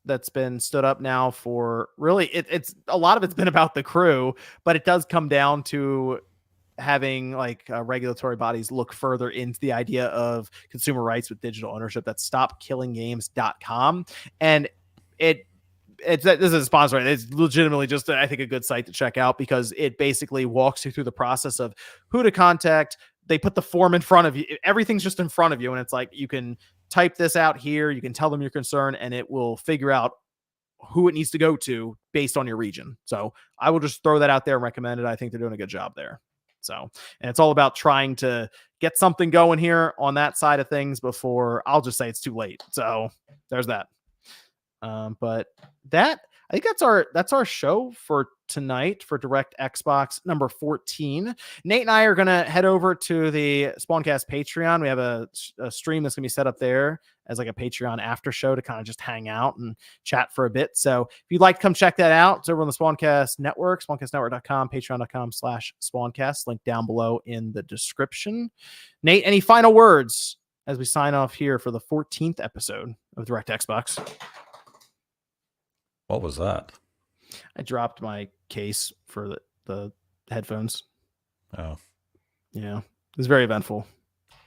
that's been stood up now for really it's a lot of it's been about the crew, but it does come down to having like regulatory bodies look further into the idea of consumer rights with digital ownership. That's stopkillinggames.com. And this is a sponsor. It's legitimately just, I think, a good site to check out because it basically walks you through the process of who to contact. They put the form in front of you. Everything's just in front of you. And it's like, you can type this out here. You can tell them your concern and it will figure out who it needs to go to based on your region. So I will just throw that out there and recommend it. I think they're doing a good job there. So, and it's all about trying to get something going here on that side of things before I'll just say it's too late. So there's that. But that, I think that's our show for tonight for DirectXbox number 14. Nate and I are gonna head over to the Spawncast Patreon. We have a stream that's gonna be set up there as like a Patreon after show to kind of just hang out and chat for a bit. So if you'd like to come check that out, it's over on the Spawncast Network, spawncastnetwork.com, patreon.com/Spawncast, link down below in the description. Nate, any final words as we sign off here for the 14th episode of DirectXbox? What was that? I dropped my case for the headphones. Oh, Yeah, it was very eventful.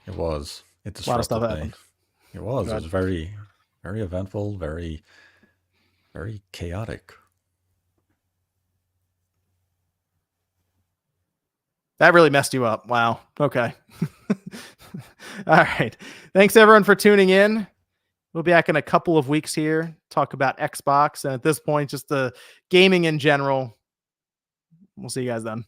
it was. It A lot of stuff disrupted me. happened. It was. It God. was very, very eventful, very, very chaotic. That really messed you up. Wow. Okay. All right. Thanks everyone for tuning in. We'll be back in a couple of weeks here, talk about Xbox, and at this point, just the gaming in general. We'll see you guys then.